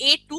8 to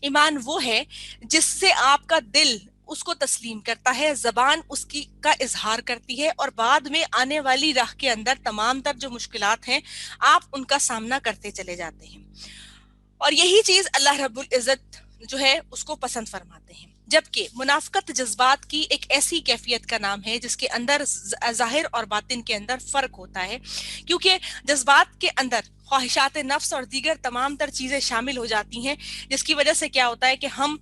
ایمان وہ ہے جس سے آپ کا دل اس کو تسلیم کرتا ہے، زبان اس کی کا اظہار کرتی ہے، اور بعد میں آنے والی راہ کے اندر تمام تر جو مشکلات ہیں آپ ان کا سامنا کرتے چلے جاتے ہیں، اور یہی چیز اللہ رب العزت جو ہے اس کو پسند فرماتے ہیں۔ جبکہ منافقت جذبات کی ایک ایسی کیفیت کا نام ہے جس کے اندر ظاہر اور باطن کے اندر فرق ہوتا ہے، کیونکہ جذبات کے اندر خواہشات نفس اور دیگر تمام تر چیزیں شامل ہو جاتی ہیں، جس کی وجہ سے کیا ہوتا ہے کہ ہم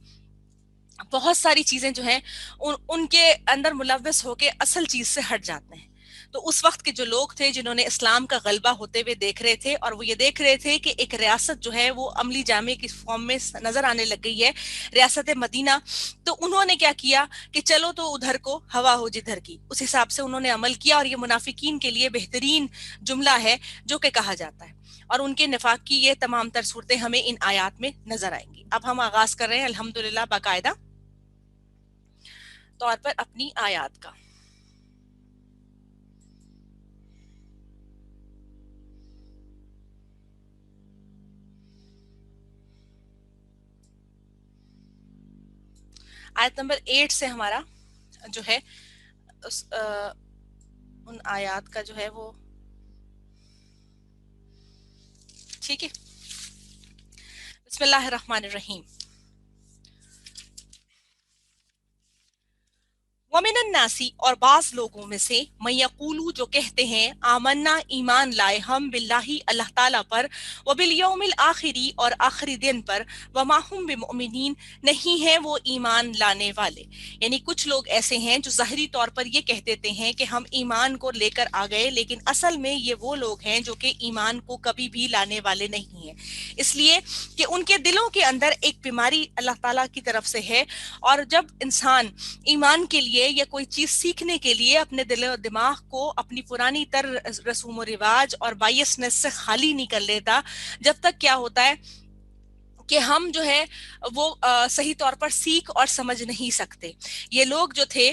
بہت ساری چیزیں جو ہیں ان کے اندر ملوث ہو کے اصل چیز سے ہٹ جاتے ہیں۔ تو اس وقت کے جو لوگ تھے جنہوں نے اسلام کا غلبہ ہوتے ہوئے دیکھ رہے تھے، اور وہ یہ دیکھ رہے تھے کہ ایک ریاست جو ہے وہ عملی جامع کی فارم میں نظر آنے لگ گئی ہے، ریاست مدینہ، تو انہوں نے کیا کیا کہ چلو تو ادھر کو ہوا ہو جدھر کی، اس حساب سے انہوں نے عمل کیا، اور یہ منافقین کے لیے بہترین جملہ ہے جو کہ کہا جاتا ہے، اور ان کے نفاق کی یہ تمام تر صورتیں ہمیں ان آیات میں نظر آئیں گی۔ اب ہم آغاز کر رہے ہیں الحمدللہ باقاعدہ طور پر اپنی آیات کا۔ آیت نمبر 8 سے ہمارا جو ہے اس ان آیات کا جو ہے وہ ٹھیک ہے۔ بسم اللہ الرحمن الرحیم۔ وَمِنَ النَّاسِ اور بعض لوگوں میں سے مَن یقولو جو کہتے ہیں آمنا ایمان لائے ہم باللہ اللہ تعالیٰ پر، وبالیوم الآخری اور آخری دن پر، وما ہم بمؤمنین نہیں ہیں وہ ایمان لانے والے۔ یعنی کچھ لوگ ایسے ہیں جو ظاہری طور پر یہ کہہ دیتے ہیں کہ ہم ایمان کو لے کر آ گئے، لیکن اصل میں یہ وہ لوگ ہیں جو کہ ایمان کو کبھی بھی لانے والے نہیں ہیں، اس لیے کہ ان کے دلوں کے اندر ایک بیماری اللہ تعالیٰ کی طرف سے ہے، اور جب انسان ایمان کے لیے یا کوئی چیز سیکھنے کے لیے اپنے دل و دماغ کو اپنی پرانی تر رسوم و رواج اور بائسنس سے خالی نہیں کر لیتا، جب تک کیا ہوتا ہے کہ ہم جو ہے وہ صحیح طور پر سیکھ اور سمجھ نہیں سکتے۔ یہ لوگ جو تھے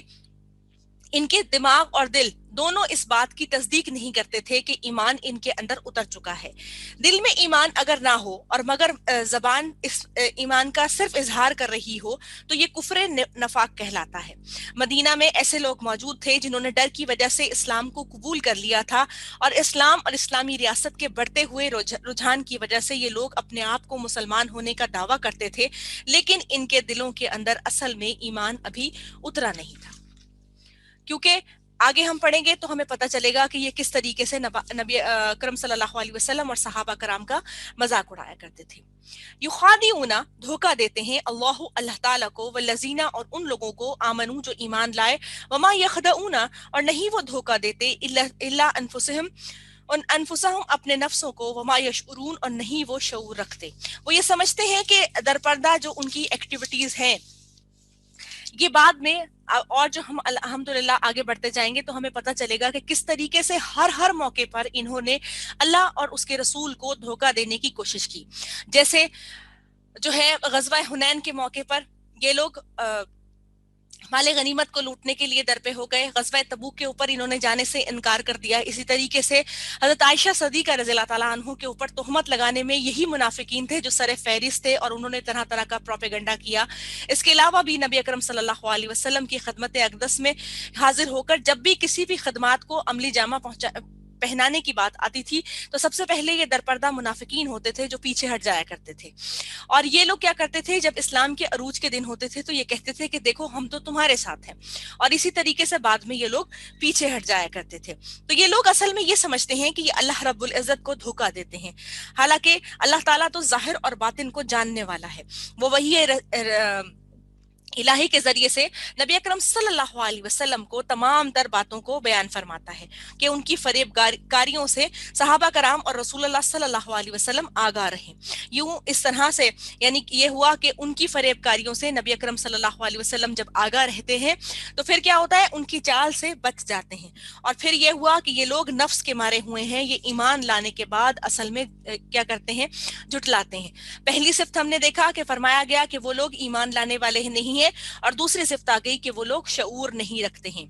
ان کے دماغ اور دل دونوں اس بات کی تصدیق نہیں کرتے تھے کہ ایمان ان کے اندر اتر چکا ہے۔ دل میں ایمان اگر نہ ہو اور مگر زبان اس ایمان کا صرف اظہار کر رہی ہو تو یہ کفر نفاق کہلاتا ہے۔ مدینہ میں ایسے لوگ موجود تھے جنہوں نے ڈر کی وجہ سے اسلام کو قبول کر لیا تھا، اور اسلام اور اسلامی ریاست کے بڑھتے ہوئے رجحان کی وجہ سے یہ لوگ اپنے آپ کو مسلمان ہونے کا دعویٰ کرتے تھے، لیکن ان کے دلوں کے اندر اصل میں ایمان ابھی اترا نہیں تھا۔ کیونکہ آگے ہم پڑھیں گے تو ہمیں پتہ چلے گا کہ یہ کس طریقے سے نبی کرم صلی اللہ علیہ وسلم اور صحابہ کرام کا مذاق اڑایا کرتے تھے۔ یخادعون دھوکہ دیتے ہیں اللہ تعالیٰ کو، والذین اور ان لوگوں کو آمنو جو ایمان لائے، وما یخدعون اور نہیں وہ دھوکہ دیتے الا انفسہم اپنے نفسوں کو، وما یشعرون اور نہیں وہ شعور رکھتے۔ وہ یہ سمجھتے ہیں کہ درپردہ جو ان کی ایکٹیویٹیز ہیں یہ بعد میں، اور جو ہم الحمدللہ آگے بڑھتے جائیں گے تو ہمیں پتہ چلے گا کہ کس طریقے سے ہر موقع پر انہوں نے اللہ اور اس کے رسول کو دھوکہ دینے کی کوشش کی۔ جیسے جو ہے غزوہ حنین کے موقع پر یہ لوگ مال غنیمت کو لوٹنے کے لیے در پہ ہو گئے، غزوہ تبوک کے اوپر انہوں نے جانے سے انکار کر دیا۔ اسی طریقے سے حضرت عائشہ صدیقہ رضی اللہ تعالیٰ عنہ کے اوپر تہمت لگانے میں یہی منافقین تھے جو سر فہرست تھے، اور انہوں نے طرح طرح کا پروپیگنڈا کیا۔ اس کے علاوہ بھی نبی اکرم صلی اللہ علیہ وسلم کی خدمت اقدس میں حاضر ہو کر جب بھی کسی بھی خدمات کو عملی جامہ پہنانے کی بات آتی تھی تو سب سے پہلے یہ درپردہ منافقین ہوتے تھے جو پیچھے ہٹ جایا کرتے تھے، اور یہ لوگ کیا کرتے تھے جب اسلام کے عروج کے دن ہوتے تھے تو یہ کہتے تھے کہ دیکھو ہم تو تمہارے ساتھ ہیں، اور اسی طریقے سے بعد میں یہ لوگ پیچھے ہٹ جایا کرتے تھے۔ تو یہ لوگ اصل میں یہ سمجھتے ہیں کہ یہ اللہ رب العزت کو دھوکہ دیتے ہیں، حالانکہ اللہ تعالیٰ تو ظاہر اور باطن کو جاننے والا ہے۔ وہ وہی الہی کے ذریعے سے نبی اکرم صلی اللہ علیہ وسلم کو تمام تر باتوں کو بیان فرماتا ہے کہ ان کی فریب کاریوں سے صحابہ کرام اور رسول اللہ صلی اللہ علیہ وسلم آگاہ رہیں۔ یوں اس طرح سے یعنی یہ ہوا کہ ان کی فریب کاریوں سے نبی اکرم صلی اللہ علیہ وسلم جب آگاہ رہتے ہیں تو پھر کیا ہوتا ہے، ان کی چال سے بچ جاتے ہیں، اور پھر یہ ہوا کہ یہ لوگ نفس کے مارے ہوئے ہیں، یہ ایمان لانے کے بعد اصل میں کیا کرتے ہیں، جھٹلاتے ہیں۔ پہلی صفت ہم نے دیکھا کہ فرمایا گیا کہ وہ لوگ ایمان لانے والے نہیں ہیں، اور دوسری صفت آ گئی کہ وہ لوگ شعور نہیں رکھتے ہیں۔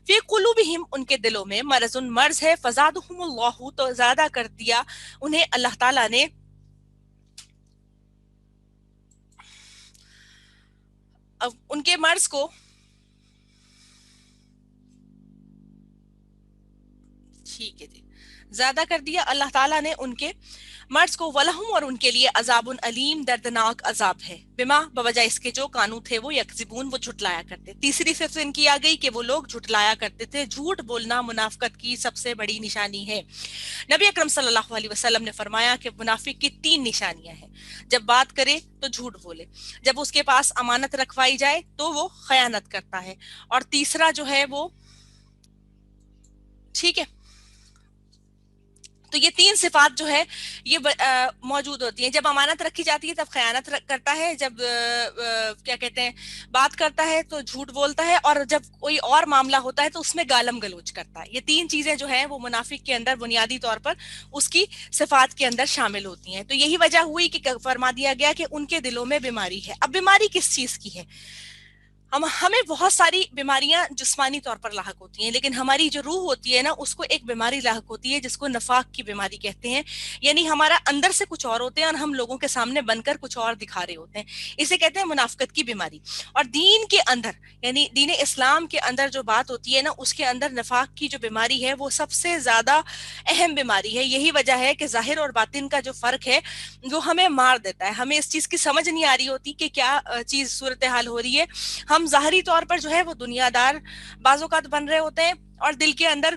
فی قلوبہم ان کے دلوں میں مرض ہے، فزادہم اللہ تو زیادہ کر دیا انہیں اللہ تعالیٰ نے ان کے مرض کو ٹھیک ہے جی زیادہ کر دیا اللہ تعالیٰ نے ان کے مرض کو ولہم اور ان کے لیے عذاب علیم دردناک عذاب ہے بما بوجہ اس کے جو کانو تھے وہ یکذبون وہ جھٹلایا کرتے. تیسری صفت ان کی آ گئی کہ وہ لوگ جھٹلایا کرتے تھے. جھوٹ بولنا منافقت کی سب سے بڑی نشانی ہے. نبی اکرم صلی اللہ علیہ وسلم نے فرمایا کہ منافق کی 3 نشانیاں ہیں. جب بات کرے تو جھوٹ بولے, جب اس کے پاس امانت رکھوائی جائے تو وہ خیانت کرتا ہے, اور تیسرا جو ہے وہ ٹھیک ہے. تو یہ 3 صفات جو ہے یہ موجود ہوتی ہیں. جب امانت رکھی جاتی ہے تب خیانت کرتا ہے, جب کیا کہتے ہیں بات کرتا ہے تو جھوٹ بولتا ہے, اور جب کوئی اور معاملہ ہوتا ہے تو اس میں گالم گلوچ کرتا ہے. یہ 3 چیزیں جو ہیں وہ منافق کے اندر بنیادی طور پر اس کی صفات کے اندر شامل ہوتی ہیں. تو یہی وجہ ہوئی کہ فرما دیا گیا کہ ان کے دلوں میں بیماری ہے. اب بیماری کس چیز کی ہے؟ ہمیں بہت ساری بیماریاں جسمانی طور پر لاحق ہوتی ہیں, لیکن ہماری جو روح ہوتی ہے نا اس کو ایک بیماری لاحق ہوتی ہے جس کو نفاق کی بیماری کہتے ہیں. یعنی ہمارا اندر سے کچھ اور ہوتے ہیں اور ہم لوگوں کے سامنے بن کر کچھ اور دکھا رہے ہوتے ہیں. اسے کہتے ہیں منافقت کی بیماری. اور دین کے اندر یعنی دین اسلام کے اندر جو بات ہوتی ہے نا اس کے اندر نفاق کی جو بیماری ہے وہ سب سے زیادہ اہم بیماری ہے. یہی وجہ ہے کہ ظاہر اور باطن کا جو فرق ہے وہ ہمیں مار دیتا ہے. ہمیں اس چیز کی سمجھ نہیں آ رہی ہوتی کہ کیا چیز صورتحال ہو رہی ہے. ہم ظاہری طور پر جو ہے وہ دنیا دار بعض اوقات بن رہے ہوتے ہیں اور دل کے اندر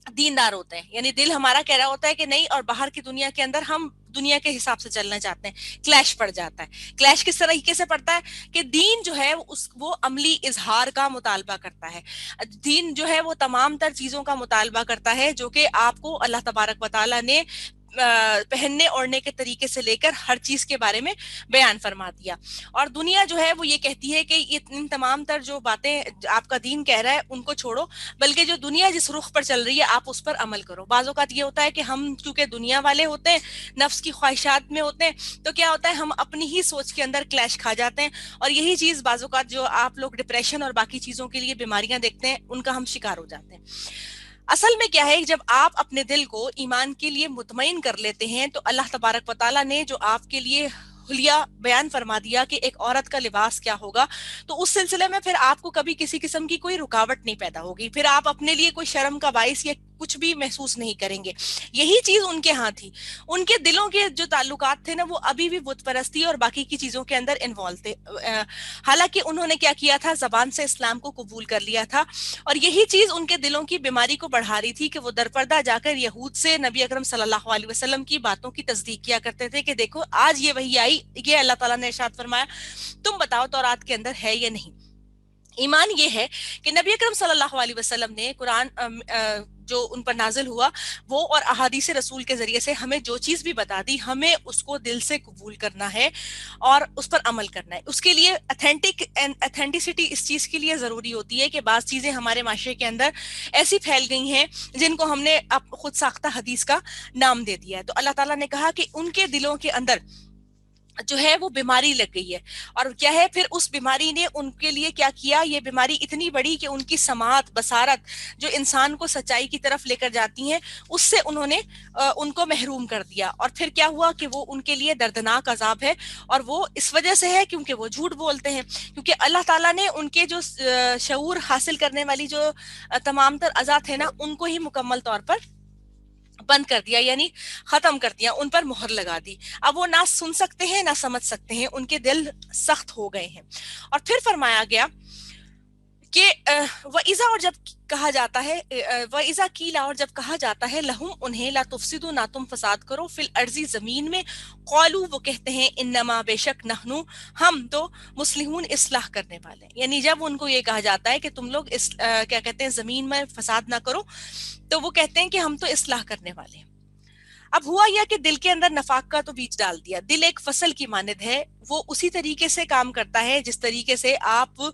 دیندار ہوتے ہیں. یعنی دل ہمارا کہہ رہا ہوتا ہے کہ نہیں, اور باہر کی دنیا کے اندر ہم دنیا کے حساب سے چلنا چاہتے ہیں. کلیش پڑ جاتا ہے. کلیش کس طریقے سے پڑتا ہے کہ دین جو ہے وہ عملی اظہار کا مطالبہ کرتا ہے. دین جو ہے وہ تمام تر چیزوں کا مطالبہ کرتا ہے جو کہ آپ کو اللہ تبارک و تعالیٰ نے پہننے اوڑھنے کے طریقے سے لے کر ہر چیز کے بارے میں بیان فرما دیا. اور دنیا جو ہے وہ یہ کہتی ہے کہ ان تمام تر جو باتیں آپ کا دین کہہ رہا ہے ان کو چھوڑو, بلکہ جو دنیا جس رخ پر چل رہی ہے آپ اس پر عمل کرو. بعض اوقات یہ ہوتا ہے کہ ہم کیونکہ دنیا والے ہوتے ہیں, نفس کی خواہشات میں ہوتے ہیں, تو کیا ہوتا ہے ہم اپنی ہی سوچ کے اندر کلیش کھا جاتے ہیں. اور یہی چیز بعض اوقات جو آپ لوگ ڈپریشن اور باقی چیزوں کے لیے بیماریاں دیکھتے ہیں ان کا ہم شکار ہو جاتے ہیں. اصل میں کیا ہے, جب آپ اپنے دل کو ایمان کے لیے مطمئن کر لیتے ہیں تو اللہ تبارک و تعالیٰ نے جو آپ کے لیے حلیہ بیان فرما دیا کہ ایک عورت کا لباس کیا ہوگا, تو اس سلسلے میں پھر آپ کو کبھی کسی قسم کی کوئی رکاوٹ نہیں پیدا ہوگی. پھر آپ اپنے لیے کوئی شرم کا باعث یا کچھ بھی محسوس نہیں کریں گے. یہی چیز ان کے ہاں تھی. ان کے دلوں کے جو تعلقات تھے نا وہ ابھی بھی بت پرستی اور باقی کی چیزوں کے اندر انوالو تھے. حالانکہ انہوں نے کیا کیا تھا, زبان سے اسلام کو قبول کر لیا تھا, اور یہی چیز ان کے دلوں کی بیماری کو بڑھا رہی تھی کہ وہ درپردہ جا کر یہود سے نبی اکرم صلی اللہ علیہ وسلم کی باتوں کی تصدیق کیا کرتے تھے کہ دیکھو آج یہ وحی آئی, یہ اللہ تعالیٰ نے ارشاد فرمایا, تم بتاؤ تورات کے اندر ہے یا نہیں. ایمان یہ ہے کہ نبی اکرم صلی اللہ علیہ وسلم نے قرآن جو ان پر نازل ہوا وہ اور احادیث رسول کے ذریعے سے ہمیں جو چیز بھی بتا دی ہمیں اس کو دل سے قبول کرنا ہے اور اس پر عمل کرنا ہے. اس کے لیے اتھینٹسٹی اس چیز کے لیے ضروری ہوتی ہے کہ بعض چیزیں ہمارے معاشرے کے اندر ایسی پھیل گئی ہیں جن کو ہم نے خود ساختہ حدیث کا نام دے دیا ہے. تو اللہ تعالیٰ نے کہا کہ ان کے دلوں کے اندر جو ہے وہ بیماری لگ گئی ہے. اور کیا ہے پھر اس بیماری نے ان کے لیے کیا کیا, یہ بیماری اتنی بڑی کہ ان کی سماعت بصارت جو انسان کو سچائی کی طرف لے کر جاتی ہیں اس سے انہوں نے ان کو محروم کر دیا. اور پھر کیا ہوا کہ وہ ان کے لیے دردناک عذاب ہے, اور وہ اس وجہ سے ہے کیونکہ وہ جھوٹ بولتے ہیں. کیونکہ اللہ تعالیٰ نے ان کے جو شعور حاصل کرنے والی جو تمام تر اعضاء تھے نا ان کو ہی مکمل طور پر بند کر دیا, یعنی ختم کر دیا, ان پر مہر لگا دی. اب وہ نہ سن سکتے ہیں نہ سمجھ سکتے ہیں, ان کے دل سخت ہو گئے ہیں. اور پھر فرمایا گیا کہ وَإِذَا اور جب کہا جاتا ہے وَإِذَا قِيلَ اور جب کہا جاتا ہے لَهُمْ انہیں لا تفسدوا نہ تم فساد کرو فی الارض زمین میں, قالوا وہ کہتے ہیں انما بے شک نحنو ہم تو مصلحون اصلاح کرنے والے. یعنی جب ان کو یہ کہا جاتا ہے کہ تم لوگ کیا کہتے ہیں زمین میں فساد نہ کرو تو وہ کہتے ہیں کہ ہم تو اصلاح کرنے والے ہیں. اب ہوا یہ کہ دل کے اندر نفاق کا تو بیج ڈال دیا. دل ایک فصل کی مانند ہے, وہ اسی طریقے سے کام کرتا ہے جس طریقے سے آپ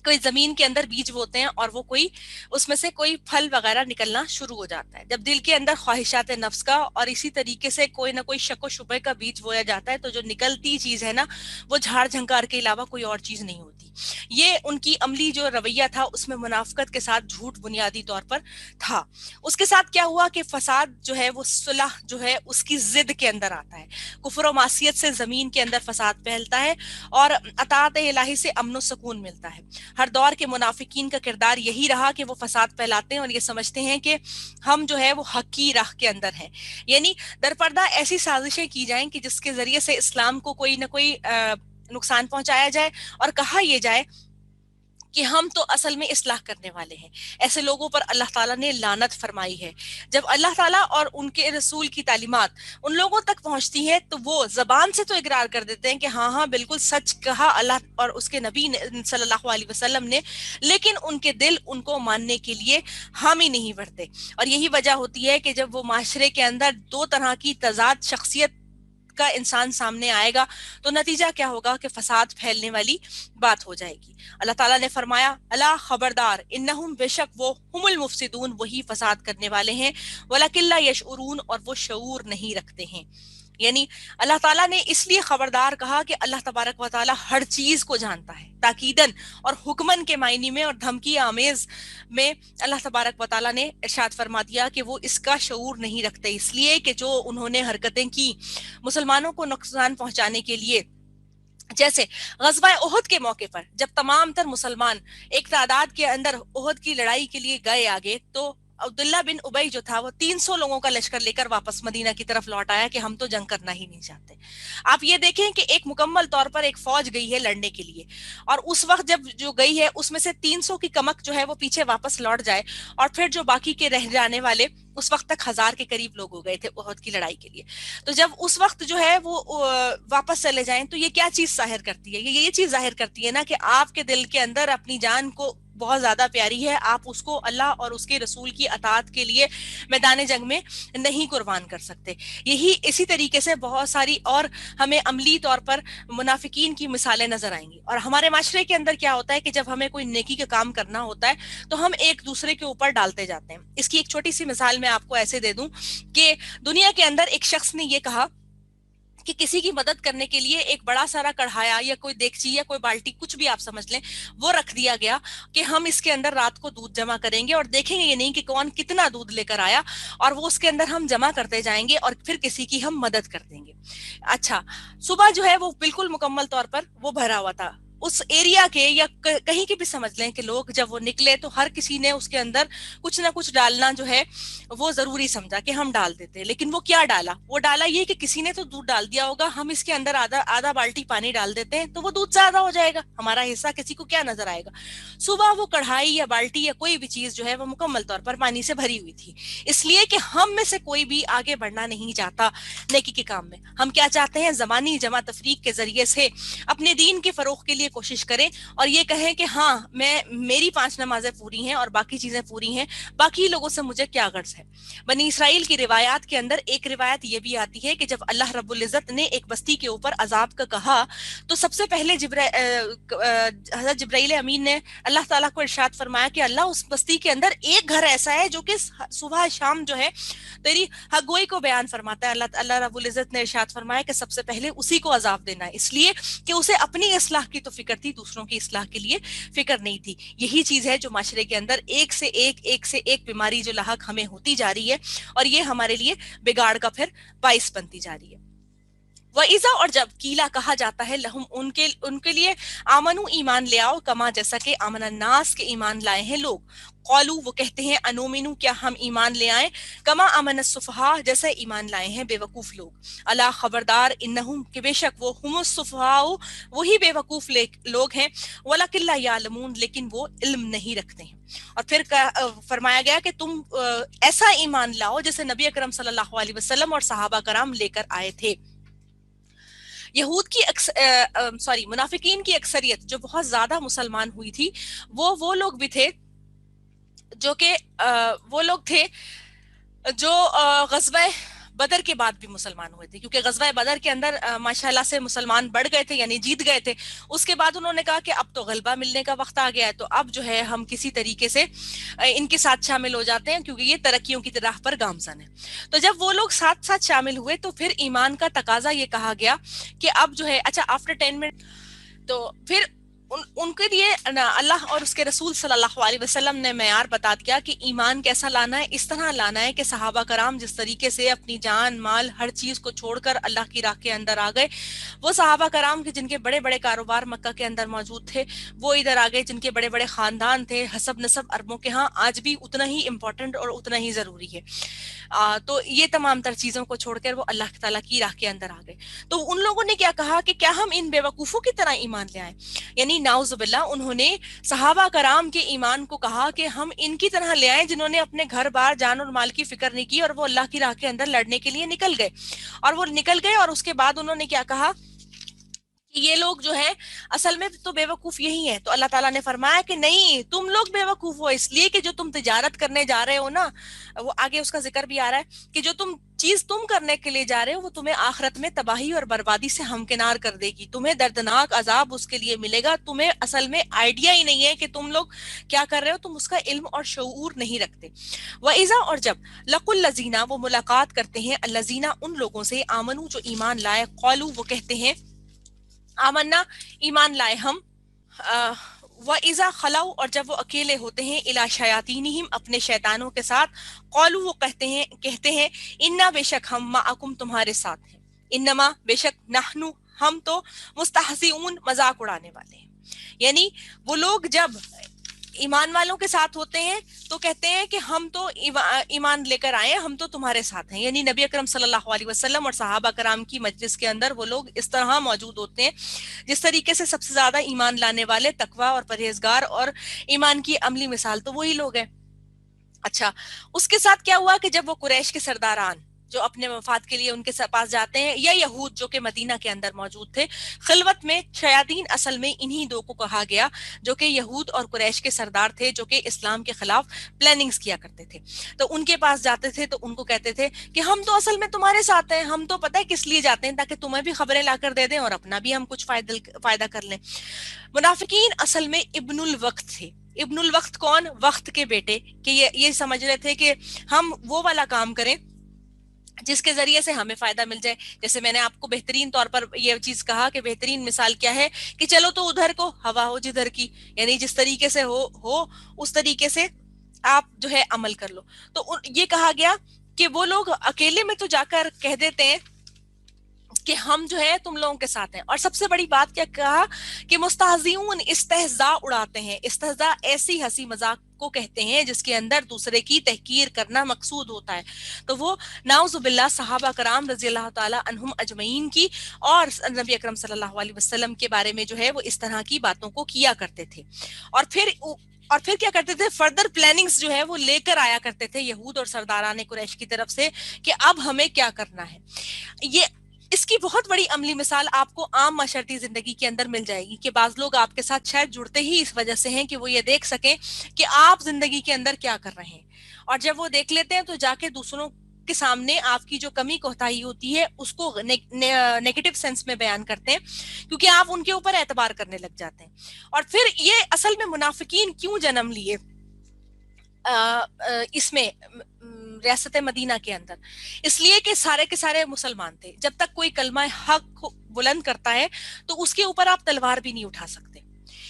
کوئی زمین کے اندر بیج بوتے ہیں اور وہ کوئی اس میں سے کوئی پھل وغیرہ نکلنا شروع ہو جاتا ہے. جب دل کے اندر خواہشات نفس کا اور اسی طریقے سے کوئی نہ کوئی شک و شبہ کا بیج بویا جاتا ہے تو جو نکلتی چیز ہے نا وہ جھاڑ جھنکار کے علاوہ کوئی اور چیز نہیں ہوتی. یہ ان کی عملی جو رویہ تھا اس میں منافقت کے ساتھ جھوٹ بنیادی طور پر تھا. اس کے ساتھ کیا ہوا کہ فساد جو ہے وہ صلح جو ہے اس کی ضد کے اندر آتا ہے. کفر و معصیت سے زمین کے اندر فساد پھیلتا ہے اور اطاعت الہی سے امن و سکون ملتا ہے. ہر دور کے منافقین کا کردار یہی رہا کہ وہ فساد پھیلاتے ہیں اور یہ سمجھتے ہیں کہ ہم جو ہے وہ حق کی راہ کے اندر ہیں. یعنی در پردہ ایسی سازشیں کی جائیں کہ جس کے ذریعے سے اسلام کو کوئی نہ کوئی نقصان پہنچایا جائے اور کہا یہ جائے کہ ہم تو اصل میں اصلاح کرنے والے ہیں. ایسے لوگوں پر اللہ تعالیٰ نے لعنت فرمائی ہے. جب اللہ تعالیٰ اور ان کے رسول کی تعلیمات ان لوگوں تک پہنچتی ہے تو وہ زبان سے تو اقرار کر دیتے ہیں کہ ہاں ہاں بالکل سچ کہا اللہ اور اس کے نبی صلی اللہ علیہ وسلم نے, لیکن ان کے دل ان کو ماننے کے لیے حامی نہیں بڑھتے. اور یہی وجہ ہوتی ہے کہ جب وہ معاشرے کے اندر دو طرح کی تضاد شخصیت کا انسان سامنے آئے گا تو نتیجہ کیا ہوگا کہ فساد پھیلنے والی بات ہو جائے گی. اللہ تعالیٰ نے فرمایا الا خبردار انہم بے شک وہ ہم المفسدون وہی فساد کرنے والے ہیں ولکن لا یشعرون اور وہ شعور نہیں رکھتے ہیں. یعنی اللہ تعالیٰ نے اس لیے خبردار کہا کہ اللہ تبارک و تعالیٰ ہر چیز کو جانتا ہے تاکیدن اور حکمن کے معنی میں اور دھمکی آمیز میں اللہ تبارک و تعالیٰ نے ارشاد فرما دیا کہ وہ اس کا شعور نہیں رکھتے, اس لیے کہ جو انہوں نے حرکتیں کی مسلمانوں کو نقصان پہنچانے کے لیے. جیسے غزوہ احد کے موقع پر جب تمام تر مسلمان ایک تعداد کے اندر احد کی لڑائی کے لیے گئے آگے تو عبداللہ بن ابی جو تھا وہ 300 لوگوں کا لشکر لے کر واپس مدینہ کی طرف لوٹ آیا کہ ہم تو جنگ کرنا ہی نہیں چاہتے. آپ یہ دیکھیں کہ ایک مکمل طور پر ایک فوج گئی ہے لڑنے کے لیے اور اس وقت جب جو گئی ہے اس میں سے 300 کی کمک جو ہے وہ پیچھے واپس لوٹ جائے اور پھر جو باقی کے رہ جانے والے اس وقت تک 1000 کے قریب لوگ ہو گئے تھے احد کی لڑائی کے لیے. تو جب اس وقت جو ہے وہ واپس چلے جائیں تو یہ کیا چیز ظاہر کرتی ہے؟ یہ چیز ظاہر کرتی ہے نا کہ آپ کے دل کے اندر اپنی جان کو بہت زیادہ پیاری ہے, آپ اس کو اللہ اور اس کے رسول کی اطاعت کے لیے میدان جنگ میں نہیں قربان کر سکتے. یہی اسی طریقے سے بہت ساری اور ہمیں عملی طور پر منافقین کی مثالیں نظر آئیں گی. اور ہمارے معاشرے کے اندر کیا ہوتا ہے کہ جب ہمیں کوئی نیکی کا کام کرنا ہوتا ہے تو ہم ایک دوسرے کے اوپر ڈالتے جاتے ہیں. اس کی ایک چھوٹی سی مثال میں آپ کو ایسے دے دوں کہ دنیا کے اندر ایک شخص نے یہ کہا کہ کسی کی مدد کرنے کے لیے ایک بڑا سارا کڑھایا یا کوئی دیگچی یا کوئی بالٹی کچھ بھی آپ سمجھ لیں وہ رکھ دیا گیا کہ ہم اس کے اندر رات کو دودھ جمع کریں گے اور دیکھیں گے یہ نہیں کہ کون کتنا دودھ لے کر آیا اور وہ اس کے اندر ہم جمع کرتے جائیں گے اور پھر کسی کی ہم مدد کر دیں گے. اچھا صبح جو ہے وہ بالکل مکمل طور پر وہ بھرا ہوا تھا. اس ایریا کے یا کہیں کے بھی سمجھ لیں کہ لوگ جب وہ نکلے تو ہر کسی نے اس کے اندر کچھ نہ کچھ ڈالنا جو ہے وہ ضروری سمجھا کہ ہم ڈال دیتے. لیکن وہ کیا ڈالا؟ وہ ڈالا یہ کہ کسی نے تو دودھ ڈال دیا ہوگا, ہم اس کے اندر آدھا بالٹی پانی ڈال دیتے ہیں تو وہ دودھ زیادہ ہو جائے گا, ہمارا حصہ کسی کو کیا نظر آئے گا. صبح وہ کڑھائی یا بالٹی یا کوئی بھی چیز جو ہے وہ مکمل طور پر پانی سے بھری ہوئی تھی, اس لیے کہ ہم میں سے کوئی بھی آگے بڑھنا نہیں چاہتا نیکی کے کام میں. ہم کیا چاہتے ہیں؟ زمانی جمع تفریق کے ذریعے سے اپنے دین کے فروغ کے لیے کوشش کریں اور یہ کہیں کہ ہاں میری 5 نمازیں پوری ہیں اور باقی چیزیں پوری ہیں, باقی لوگوں سے مجھے کیا غرض ہے. بنی اسرائیل کی روایات کے اندر ایک روایت یہ بھی آتی ہے کہ جب اللہ رب العزت نے ایک بستی کے اوپر عذاب کا کہا تو سب سے پہلے حضرت جبرائیل امین نے اللہ تعالیٰ کو ارشاد فرمایا کہ اللہ اس بستی کے اندر ایک گھر ایسا ہے جو کہ صبح شام جو ہے تیری حق گوئی کو بیان فرماتا ہے. اللہ رب العزت نے ارشاد فرمایا کہ سب سے پہلے اسی کو عذاب دینا ہے, اس لیے کہ اسے اپنی اصلاح کی تو فکر تھی, دوسروں کی اصلاح کے لیے فکر نہیں تھی. یہی چیز ہے جو معاشرے کے اندر ایک سے ایک بیماری جو لاحق ہمیں ہوتی جا رہی ہے اور یہ ہمارے لیے بگاڑ کا پھر باعث بنتی جا رہی ہے. وَإِذَا اور جب قیلا کہا جاتا ہے لہم ان کے لیے آمنو ایمان لے آؤ کما جیسا کہ آمن الناس کے ایمان لائے ہیں لوگ. قالو وہ کہتے ہیں انومنو کیا ہم ایمان لے آئیں کما آمن السفہاء جیسے ایمان لائے ہیں بے وقوف لوگ. الا خبردار انہم کہ بے شک وہ ہم السفہاء وہی بے وقوف لوگ ہیں ولکن لا یعلمون لیکن وہ علم نہیں رکھتے ہیں. اور پھر فرمایا گیا کہ تم ایسا ایمان لاؤ جیسے نبی اکرم صلی اللہ علیہ وسلم اور صحابہ کرام لے کر آئے تھے. یہود کی منافقین کی اکثریت جو بہت زیادہ مسلمان ہوئی تھی وہ لوگ بھی تھے جو کہ وہ لوگ تھے جو غزوہ بدر کے بعد بھی مسلمان ہوئے تھے, کیونکہ غزوہ بدر کے اندر ماشاءاللہ سے مسلمان بڑھ گئے تھے یعنی جیت گئے تھے. اس کے بعد انہوں نے کہا کہ اب تو غلبہ ملنے کا وقت آ گیا ہے تو اب جو ہے ہم کسی طریقے سے ان کے ساتھ شامل ہو جاتے ہیں کیونکہ یہ ترقیوں کی راہ پر گامزن ہے. تو جب وہ لوگ ساتھ ساتھ شامل ہوئے تو پھر ایمان کا تقاضا یہ کہا گیا کہ اب جو ہے اچھا آفٹر 10 منٹ تو پھر ان کے لیے اللہ اور اس کے رسول صلی اللہ علیہ وسلم نے معیار بتا دیا کہ ایمان کیسا لانا ہے. اس طرح لانا ہے کہ صحابہ کرام جس طریقے سے اپنی جان مال ہر چیز کو چھوڑ کر اللہ کی راہ کے اندر آ گئے, وہ صحابہ کرام کے جن کے بڑے بڑے کاروبار مکہ کے اندر موجود تھے وہ ادھر آ گئے, جن کے بڑے بڑے خاندان تھے حسب نسب اربوں کے ہاں آج بھی اتنا ہی امپورٹنٹ اور اتنا ہی ضروری ہے. تو یہ تمام تر چیزوں کو چھوڑ کر وہ اللہ تعالیٰ کی راہ کے اندر آ گئے. تو ان لوگوں نے کیا کہا کہ کیا ہم ان بیوقوفوں کی طرح ایمان لے آئیں, یعنی نعوذ باللہ انہوں نے صحابہ کرام کے ایمان کو کہا کہ ہم ان کی طرح لے آئیں جنہوں نے اپنے گھر بار جان اور مال کی فکر نہیں کی اور وہ اللہ کی راہ کے اندر لڑنے کے لیے نکل گئے. اور وہ نکل گئے اور اس کے بعد انہوں نے کیا کہا کہ یہ لوگ جو ہے اصل میں تو بیوقوف یہی ہیں. تو اللہ تعالیٰ نے فرمایا کہ نہیں, تم لوگ بیوقوف ہو اس لیے کہ جو تم تجارت کرنے جا رہے ہو نا, وہ آگے اس کا ذکر بھی آ رہا ہے کہ جو چیز تم کرنے کے لیے جا رہے ہو وہ تمہیں آخرت میں تباہی اور بربادی سے ہمکنار کر دے گی, تمہیں دردناک عذاب اس کے لیے ملے گا. تمہیں اصل میں آئیڈیا ہی نہیں ہے کہ تم لوگ کیا کر رہے ہو, تم اس کا علم اور شعور نہیں رکھتے. وَإِذَا اور جب لَقُوا الَّذِينَ وہ ملاقات کرتے ہیں, الَّذِينَ ان لوگوں سے, آمنو جو ایمان لائے, قالوا وہ کہتے ہیں آمنا ایمان لائے ہم, وَإِذَا خَلَوْا اور جب وہ اکیلے ہوتے ہیں, إِلَى شَيَاطِينِهِمْ اپنے شیطانوں کے ساتھ, قالوا وہ کہتے ہیں اِنَّا بے شک ہم مَعَكُمْ تمہارے ساتھ ہیں, انما بے شک نحنو ہم تو مستہزئون مذاق اڑانے والے ہیں. یعنی وہ لوگ جب ایمان والوں کے ساتھ ہوتے ہیں تو کہتے ہیں کہ ہم تو ایمان لے کر آئے, ہم تو تمہارے ساتھ ہیں. یعنی نبی اکرم صلی اللہ علیہ وسلم اور صحابہ کرام کی مجلس کے اندر وہ لوگ اس طرح موجود ہوتے ہیں جس طریقے سے سب سے زیادہ ایمان لانے والے, تقویٰ اور پرہیزگار اور ایمان کی عملی مثال تو وہی لوگ ہیں. اچھا, اس کے ساتھ کیا ہوا کہ جب وہ قریش کے سرداران جو اپنے مفاد کے لیے ان کے پاس جاتے ہیں, یا یہود جو کہ مدینہ کے اندر موجود تھے خلوت میں, شیاطین اصل میں انہی دو کو کہا گیا جو کہ یہود اور قریش کے سردار تھے جو کہ اسلام کے خلاف پلاننگز کیا کرتے تھے. تو ان کے پاس جاتے تھے تو ان کو کہتے تھے کہ ہم تو اصل میں تمہارے ساتھ ہیں, ہم تو پتہ ہے کس لیے جاتے ہیں تاکہ تمہیں بھی خبریں لا کر دے دیں اور اپنا بھی ہم کچھ فائدہ کر لیں. منافقین اصل میں ابن الوقت تھے. ابن الوقت کون, وقت کے بیٹے, کہ یہ سمجھ رہے تھے کہ ہم وہ والا کام کریں جس کے ذریعے سے ہمیں فائدہ مل جائے. جیسے میں نے آپ کو بہترین طور پر یہ چیز کہا کہ بہترین مثال کیا ہے کہ چلو تو ادھر کو ہوا ہو جدھر کی, یعنی جس طریقے سے ہو اس طریقے سے آپ جو ہے عمل کر لو. تو یہ کہا گیا کہ وہ لوگ اکیلے میں تو جا کر کہہ دیتے ہیں کہ ہم جو ہے تم لوگوں کے ساتھ ہیں. اور سب سے بڑی بات کیا کہا کہ مستہزئون استہزاء اڑاتے ہیں. استہزاء ایسی ہنسی مذاق کو کہتے ہیں جس کے اندر دوسرے کی تحقیر کرنا مقصود ہوتا ہے. تو وہ نعوذ باللہ صحابہ کرام رضی اللہ تعالی عنہم اجمعین کی اور نبی اکرم صلی اللہ علیہ وسلم کے بارے میں جو ہے وہ اس طرح کی باتوں کو کیا کرتے تھے. اور پھر کیا کرتے تھے, فردر پلاننگز جو ہے وہ لے کر آیا کرتے تھے یہود اور سرداران قریش کی طرف سے کہ اب ہمیں کیا کرنا ہے. اس کی بہت بڑی عملی مثال آپ کو عام معاشرتی زندگی کے اندر مل جائے گی کہ بعض لوگ آپ کے ساتھ شاید جڑتے ہی اس وجہ سے ہیں کہ وہ یہ دیکھ سکیں کہ آپ زندگی کے اندر کیا کر رہے ہیں, اور جب وہ دیکھ لیتے ہیں تو جا کے دوسروں کے سامنے آپ کی جو کمی کوتاہی ہوتی ہے اس کو نیگیٹو سینس میں بیان کرتے ہیں کیونکہ آپ ان کے اوپر اعتبار کرنے لگ جاتے ہیں. اور پھر یہ اصل میں منافقین کیوں جنم لیے اس میں ریاست مدینہ کے اندر, اس لیے کہ سارے کے سارے مسلمان تھے. جب تک کوئی کلمہ حق بلند کرتا ہے تو اس کے اوپر آپ تلوار بھی نہیں اٹھا سکتے.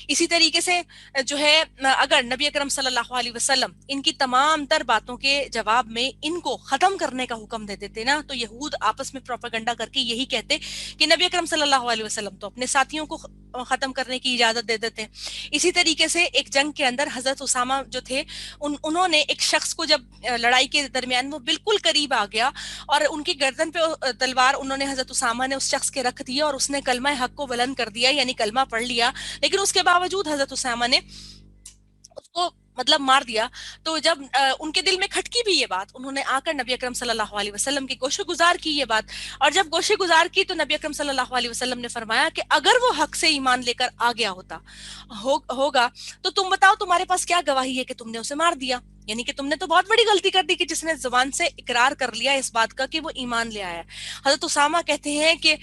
اسی طریقے سے جو ہے اگر نبی اکرم صلی اللہ علیہ وسلم ان کی تمام تر باتوں کے جواب میں ان کو ختم کرنے کا حکم دے دیتے نا, تو یہود آپس میں پروپیگنڈا کر کے یہی کہتے کہ نبی اکرم صلی اللہ علیہ وسلم تو اپنے ساتھیوں کو ختم کرنے کی اجازت دے دیتے ہیں. اسی طریقے سے ایک جنگ کے اندر حضرت اسامہ جو تھے انہوں نے ایک شخص کو جب لڑائی کے درمیان وہ بالکل قریب آ گیا اور ان کی گردن پہ تلوار انہوں نے حضرت اسامہ نے اس شخص کے رکھ دیا اور اس نے کلمہ حق کو بلند کر دیا, یعنی کلمہ پڑھ لیا, لیکن اس کے باوجود حضرت اسامہ نے اس کو مطلب مار دیا. تو جب ان کے دل میں کھٹکی بھی یہ بات, انہوں نے آ کر نبی اکرم صلی اللہ علیہ وسلم کی گوشہ گزار کی یہ بات, اور جب گوشہ گزار کی تو نبی اکرم صلی اللہ علیہ وسلم نے فرمایا کہ اگر وہ حق سے ایمان لے کر آ گیا ہوگا تو تم بتاؤ تمہارے پاس کیا گواہی ہے کہ تم نے اسے مار دیا. یعنی کہ تم نے تو بہت بڑی غلطی کر دی کہ جس نے زبان سے اقرار کر لیا اس بات کا کہ وہ ایمان لے آیا. حضرت اسامہ کہتے ہیں کہ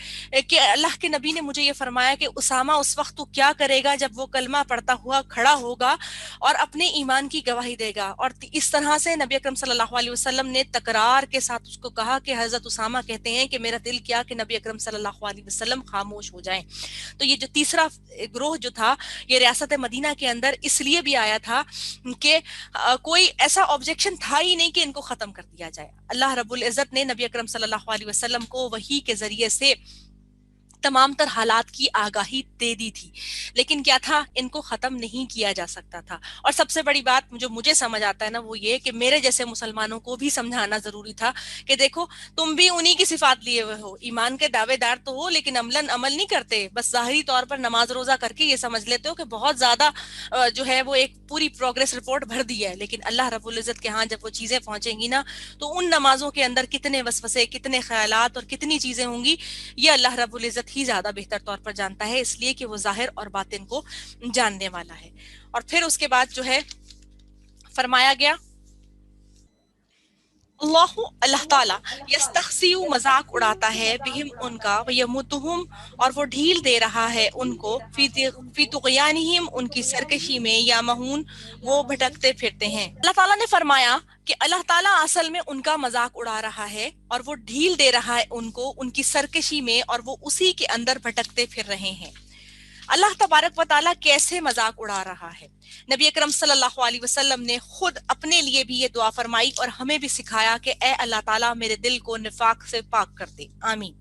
اللہ کے نبی نے مجھے یہ فرمایا کہ اسامہ اس وقت تو کیا کرے گا جب وہ کلمہ پڑھتا ہوا کھڑا ہوگا اور اپنے ایمان کی گواہی دے گا. اور اس طرح سے نبی اکرم صلی اللہ علیہ وسلم نے تکرار کے ساتھ اس کو کہا کہ حضرت اسامہ کہتے ہیں کہ میرا دل کیا کہ نبی اکرم صلی اللہ علیہ وسلم خاموش ہو جائیں. تو یہ جو تیسرا گروہ جو تھا یہ ریاست مدینہ کے اندر اس لیے بھی آیا تھا کہ کوئی ایسا آبجیکشن تھا ہی نہیں کہ ان کو ختم کر دیا جائے. اللہ رب العزت نے نبی اکرم صلی اللہ علیہ وسلم کو وحی کے ذریعے سے تمام تر حالات کی آگاہی دے دی تھی، لیکن کیا تھا، ان کو ختم نہیں کیا جا سکتا تھا. اور سب سے بڑی بات جو مجھے سمجھ آتا ہے نا وہ یہ کہ میرے جیسے مسلمانوں کو بھی سمجھانا ضروری تھا کہ دیکھو تم بھی انہی کی صفات لیے ہوئے ہو، ایمان کے دعوے دار تو ہو لیکن عملاً عمل نہیں کرتے، بس ظاہری طور پر نماز روزہ کر کے یہ سمجھ لیتے ہو کہ بہت زیادہ جو ہے وہ ایک پوری پروگریس رپورٹ بھر دی ہے. لیکن اللہ رب العزت کے ہاں جب وہ چیزیں پہنچیں گی نا تو ان نمازوں کے اندر کتنے وسوسے، کتنے خیالات اور کتنی چیزیں ہوں گی یہ اللہ رب العزت ہی زیادہ بہتر طور پر جانتا ہے، اس لیے کہ وہ ظاہر اور باطن کو جاننے والا ہے. اور پھر اس کے بعد جو ہے فرمایا گیا اللہ تعالیٰ یستخزی مذاق اڑاتا ہے بہم ان کا ویمدہم اور وہ ڈھیل دے رہا ہے ان کو فی طغیانہم ان کی سرکشی میں یا مہون وہ بھٹکتے پھرتے ہیں. اللہ تعالیٰ نے فرمایا کہ اللہ تعالیٰ اصل میں ان کا مذاق اڑا رہا ہے اور وہ ڈھیل دے رہا ہے ان کو ان کی سرکشی میں اور وہ اسی کے اندر بھٹکتے پھر رہے ہیں. اللہ تبارک و تعالیٰ کیسے مذاق اڑا رہا ہے؟ نبی اکرم صلی اللہ علیہ وسلم نے خود اپنے لیے بھی یہ دعا فرمائی اور ہمیں بھی سکھایا کہ اے اللہ تعالیٰ میرے دل کو نفاق سے پاک کر دے، آمین.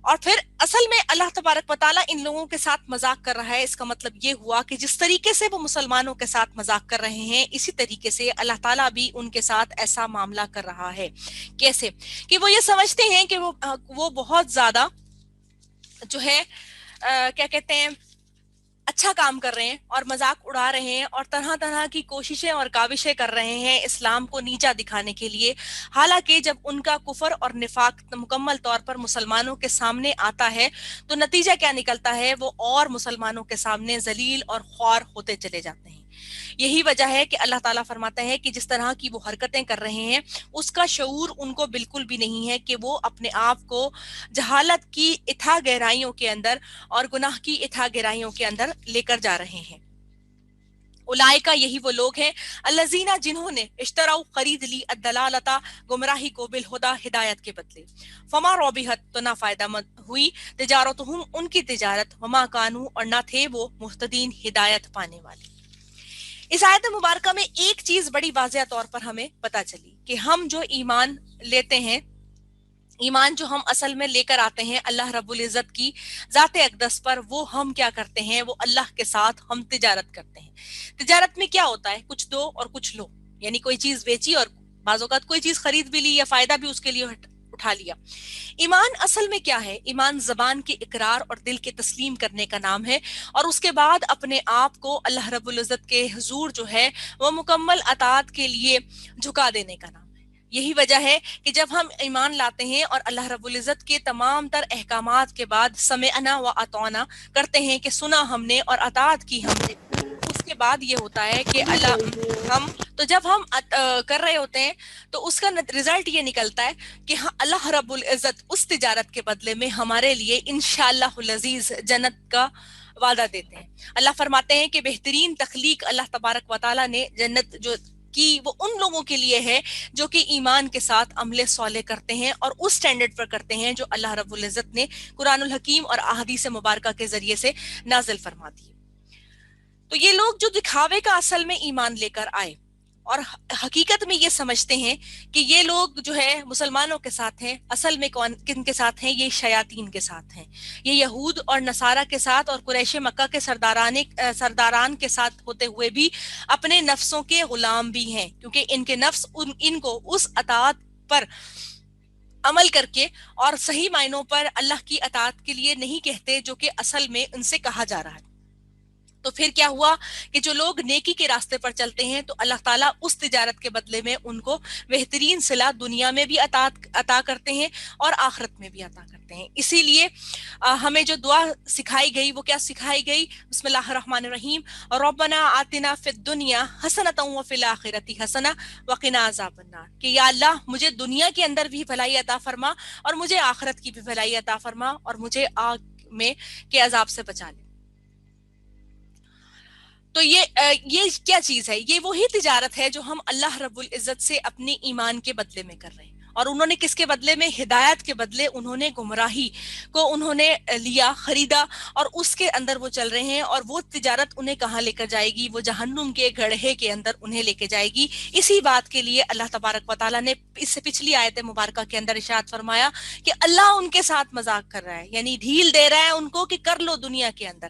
اور پھر اصل میں اللہ تبارک و تعالیٰ ان لوگوں کے ساتھ مذاق کر رہا ہے، اس کا مطلب یہ ہوا کہ جس طریقے سے وہ مسلمانوں کے ساتھ مذاق کر رہے ہیں اسی طریقے سے اللہ تعالیٰ بھی ان کے ساتھ ایسا معاملہ کر رہا ہے. کیسے کہ وہ یہ سمجھتے ہیں کہ وہ بہت زیادہ جو ہے کیا کہتے ہیں اچھا کام کر رہے ہیں اور مذاق اڑا رہے ہیں اور طرح طرح کی کوششیں اور کاوشیں کر رہے ہیں اسلام کو نیچا دکھانے کے لیے. حالانکہ جب ان کا کفر اور نفاق مکمل طور پر مسلمانوں کے سامنے آتا ہے تو نتیجہ کیا نکلتا ہے، وہ اور مسلمانوں کے سامنے ذلیل اور خوار ہوتے چلے جاتے ہیں. یہی وجہ ہے کہ اللہ تعالیٰ فرماتا ہے کہ جس طرح کی وہ حرکتیں کر رہے ہیں اس کا شعور ان کو بالکل بھی نہیں ہے کہ وہ اپنے آپ کو جہالت کی اتھا گہرائیوں کے اندر اور گناہ کی اتھا گہرائیوں کے اندر لے کر جا رہے ہیں. اولئک یہی وہ لوگ ہیں الذین جنہوں نے اشتراؤ خرید لی الضلالۃ گمراہی کو بالہدی ہدایت کے بدلے، فما ربحت تو نہ فائدہ مند ہوئی تجارتہم ان کی تجارت، وما کانوا اور نہ تھے وہ مہتدین ہدایت پانے والے. اس آیت مبارکہ میں ایک چیز بڑی واضح طور پر ہمیں پتہ چلی کہ ہم جو ایمان لیتے ہیں، ایمان جو ہم اصل میں لے کر آتے ہیں اللہ رب العزت کی ذات اقدس پر، وہ ہم کیا کرتے ہیں، وہ اللہ کے ساتھ ہم تجارت کرتے ہیں. تجارت میں کیا ہوتا ہے، کچھ دو اور کچھ لو، یعنی کوئی چیز بیچی اور بعض اوقات کوئی چیز خرید بھی لی یا فائدہ بھی اس کے لیے اٹھا لیا. ایمان اصل میں کیا ہے؟ ایمان زبان کے اقرار اور دل کے تسلیم کرنے کا نام ہے، اور اس کے بعد اپنے آپ کو اللہ رب العزت کے حضور جو ہے وہ مکمل اطاعت کے لیے جھکا دینے کا نام. یہی وجہ ہے کہ جب ہم ایمان لاتے ہیں اور اللہ رب العزت کے تمام تر احکامات کے بعد سمعنا و اطعنا کرتے ہیں کہ سنا ہم نے اور اطاعت کی ہم نے، اس کے بعد یہ ہوتا ہے کہ جب ہم کر رہے ہوتے ہیں تو اس کا رزلٹ یہ نکلتا ہے کہ اللہ رب العزت اس تجارت کے بدلے میں ہمارے لیے انشاءاللہ العزیز جنت کا وعدہ دیتے ہیں. اللہ فرماتے ہیں کہ بہترین تخلیق اللہ تبارک و تعالیٰ نے جنت جو کی وہ ان لوگوں کے لیے ہے جو کہ ایمان کے ساتھ عمل صالح کرتے ہیں اور اس سٹینڈرڈ پر کرتے ہیں جو اللہ رب العزت نے قرآن الحکیم اور احادیث مبارکہ کے ذریعے سے نازل فرما دی. تو یہ لوگ جو دکھاوے کا اصل میں ایمان لے کر آئے اور حقیقت میں یہ سمجھتے ہیں کہ یہ لوگ جو ہے مسلمانوں کے ساتھ ہیں، اصل میں کن کے ساتھ ہیں؟ یہ شیاطین کے ساتھ ہیں. یہ یہود اور نصارہ کے ساتھ اور قریش مکہ کے سرداران کے ساتھ ہوتے ہوئے بھی اپنے نفسوں کے غلام بھی ہیں، کیونکہ ان کے نفس ان کو اس اطاعت پر عمل کر کے اور صحیح معنوں پر اللہ کی اطاعت کے لیے نہیں کہتے جو کہ اصل میں ان سے کہا جا رہا ہے. تو پھر کیا ہوا کہ جو لوگ نیکی کے راستے پر چلتے ہیں تو اللہ تعالیٰ اس تجارت کے بدلے میں ان کو بہترین صلہ دنیا میں بھی عطا کرتے ہیں اور آخرت میں بھی عطا کرتے ہیں. اسی لیے ہمیں جو دعا سکھائی گئی وہ کیا سکھائی گئی؟ بسم اللہ الرحمن الرحیم، ربنا آتنا فی الدنیا حسنۃ وفی الآخرۃ حسنہ وقنا عذاب النار، کہ یا اللہ مجھے دنیا کے اندر بھی بھلائی عطا فرما اور مجھے آخرت کی بھی بھلائی عطا فرما اور مجھے آگ میں کے عذاب سے بچا لے. تو یہ کیا چیز ہے؟ یہ وہی تجارت ہے جو ہم اللہ رب العزت سے اپنے ایمان کے بدلے میں کر رہے ہیں. اور انہوں نے کس کے بدلے میں؟ ہدایت کے بدلے انہوں نے گمراہی کو انہوں نے لیا، خریدا، اور اس کے اندر وہ چل رہے ہیں. اور وہ تجارت انہیں کہاں لے کر جائے گی؟ وہ جہنم کے گڑھے کے اندر انہیں لے کے جائے گی. اسی بات کے لیے اللہ تبارک و تعالیٰ نے اس سے پچھلی آیت مبارکہ کے اندر ارشاد فرمایا کہ اللہ ان کے ساتھ مذاق کر رہا ہے، یعنی ڈھیل دے رہا ہے ان کو کہ کر لو دنیا کے اندر.